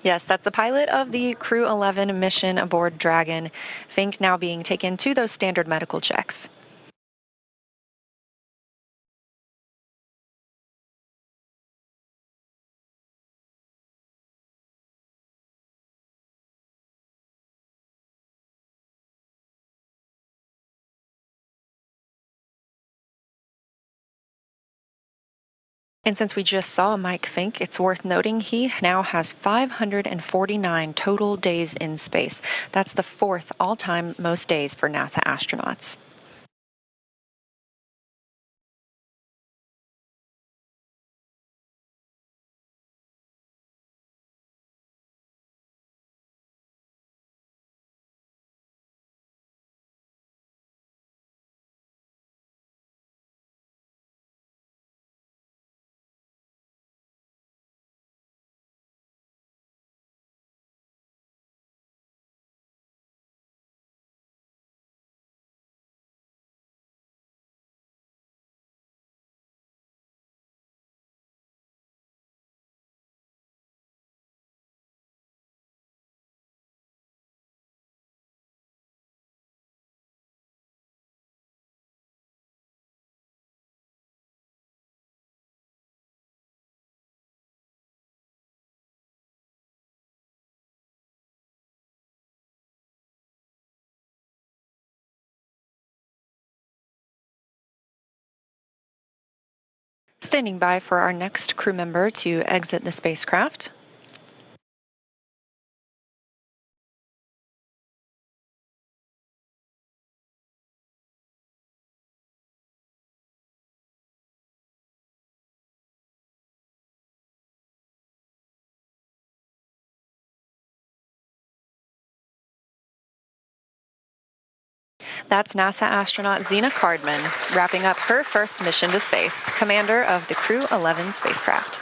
Yes, that's the pilot of the Crew-11 mission aboard Dragon. Fincke now being taken to those standard medical checks. And since we just saw Mike Fincke, it's worth noting he now has 549 total days in space. That's the fourth all-time most days for NASA astronauts. Standing by for our next crew member to exit the spacecraft. That's NASA astronaut Zena Cardman, wrapping up her first mission to space, commander of the Crew-11 spacecraft.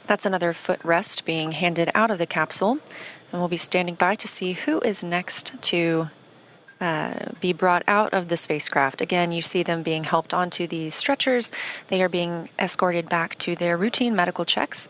That's another footrest being handed out of the capsule, and we'll be standing by to see who is next to be brought out of the spacecraft. Again, you see them being helped onto these stretchers. They are being escorted back to their routine medical checks.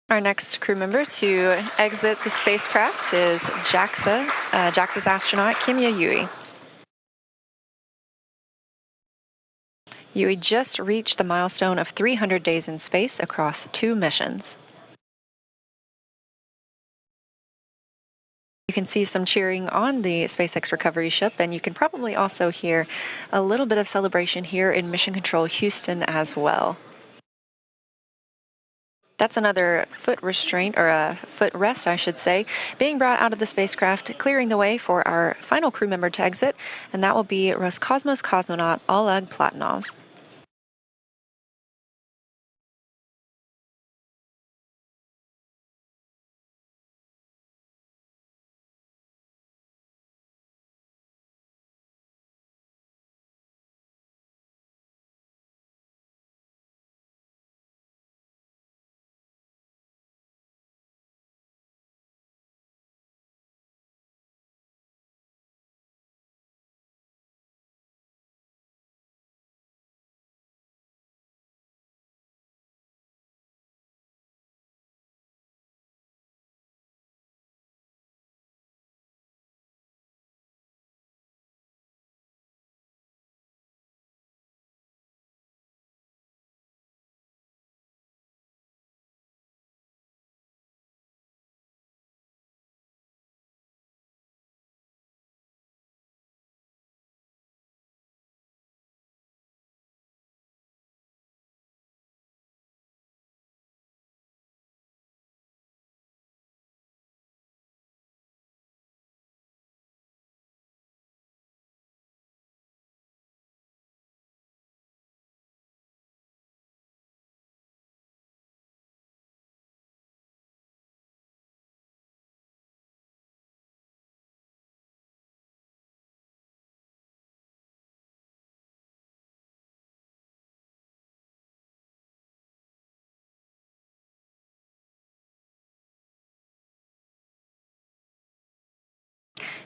Our next crew member to exit the spacecraft is JAXA's astronaut Kimiya Yui. Yui just reached the milestone of 300 days in space across 2 missions. You can see some cheering on the SpaceX recovery ship, and you can probably also hear a little bit of celebration here in Mission Control Houston as well. That's another foot restraint, or a foot rest, I should say, being brought out of the spacecraft, clearing the way for our final crew member to exit, and that will be Roscosmos cosmonaut Oleg Platonov.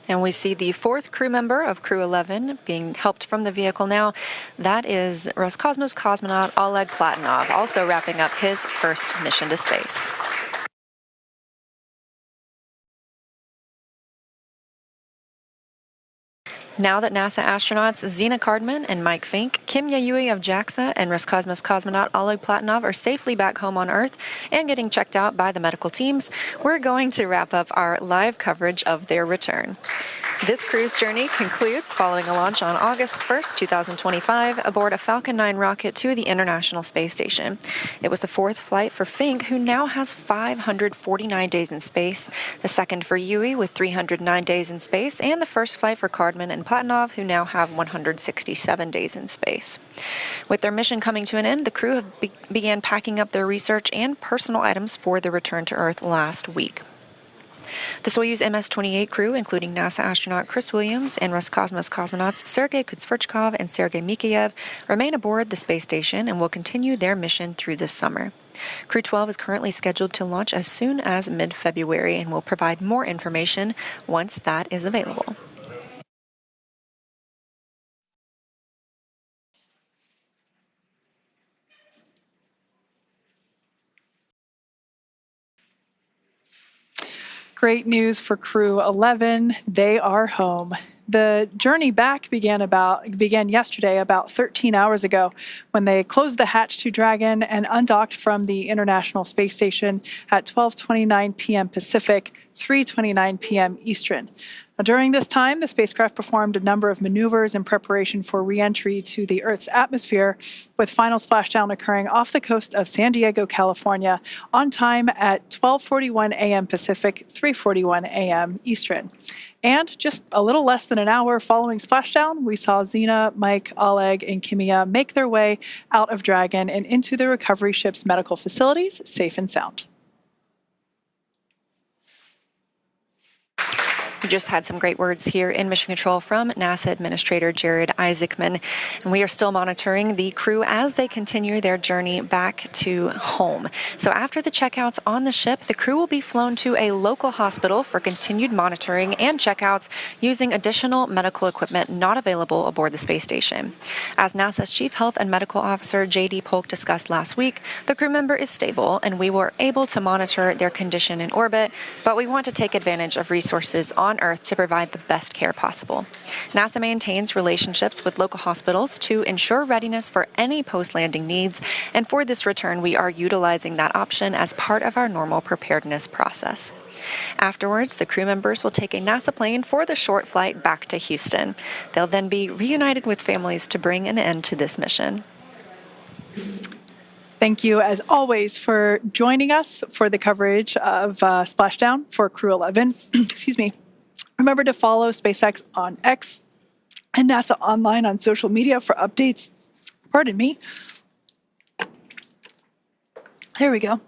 And we see the 4th crew member of Crew-11 being helped from the vehicle now. That is Roscosmos cosmonaut Oleg Platonov, also wrapping up his first mission to space. Now that NASA astronauts Zena Cardman and Mike Fincke, Kimiya Yui of JAXA, and Roscosmos cosmonaut Oleg Platonov are safely back home on Earth and getting checked out by the medical teams, we're going to wrap up our live coverage of their return. This crew's journey concludes following a launch on August 1st, 2025, aboard a Falcon 9 rocket to the International Space Station. It was the 4th flight for Fincke, who now has 549 days in space, the 2nd for Yui with 309 days in space, and the 1st flight for Cardman and Platonov, who now have 167 days in space. With their mission coming to an end, the crew began packing up their research and personal items for the return to Earth last week. The Soyuz MS-28 crew, including NASA astronaut Chris Williams and Roscosmos cosmonauts Sergei Kutsverchkov and Sergei Mikheyev, remain aboard the space station and will continue their mission through this summer. Crew-12 is currently scheduled to launch as soon as mid-February and will provide more information once that is available. Great news for Crew-11. They are home. The journey back began yesterday, about 13 hours ago, when they closed the hatch to Dragon and undocked from the International Space Station at 12:29 p.m. Pacific, 3:29 p.m. Eastern. Now, during this time, the spacecraft performed a number of maneuvers in preparation for re-entry to the Earth's atmosphere, with final splashdown occurring off the coast of San Diego, California, on time at 12:41 a.m. Pacific, 3:41 a.m. Eastern. And just a little less than an hour following splashdown, we saw Zena, Mike, Oleg, and Kimiya make their way out of Dragon and into the recovery ship's medical facilities, safe and sound. We just had some great words here in Mission Control from NASA Administrator Jared Isaacman, and we are still monitoring the crew as they continue their journey back to home. So after the checkouts on the ship, the crew will be flown to a local hospital for continued monitoring and checkouts using additional medical equipment not available aboard the space station. As NASA's Chief Health and Medical Officer J.D. Polk discussed last week, the crew member is stable and we were able to monitor their condition in orbit, but we want to take advantage of resources on Earth to provide the best care possible. NASA maintains relationships with local hospitals to ensure readiness for any post-landing needs, and for this return, we are utilizing that option as part of our normal preparedness process. Afterwards, the crew members will take a NASA plane for the short flight back to Houston. They'll then be reunited with families to bring an end to this mission. Thank you, as always, for joining us for the coverage of Splashdown for Crew-11. Excuse me. Remember to follow SpaceX on X and NASA Online on social media for updates. Pardon me. There we go.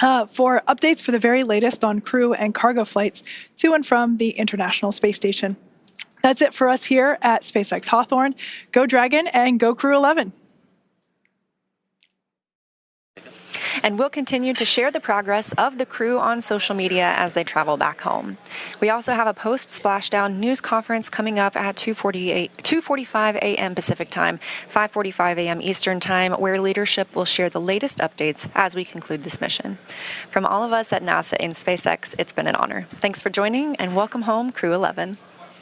For updates for the very latest on crew and cargo flights to and from the International Space Station. That's it for us here at SpaceX Hawthorne. Go Dragon and go Crew-11. And we'll continue to share the progress of the crew on social media as they travel back home. We also have a post-Splashdown news conference coming up at 2:45 a.m. Pacific Time, 5:45 a.m. Eastern Time, where leadership will share the latest updates as we conclude this mission. From all of us at NASA and SpaceX, it's been an honor. Thanks for joining, and welcome home, Crew-11.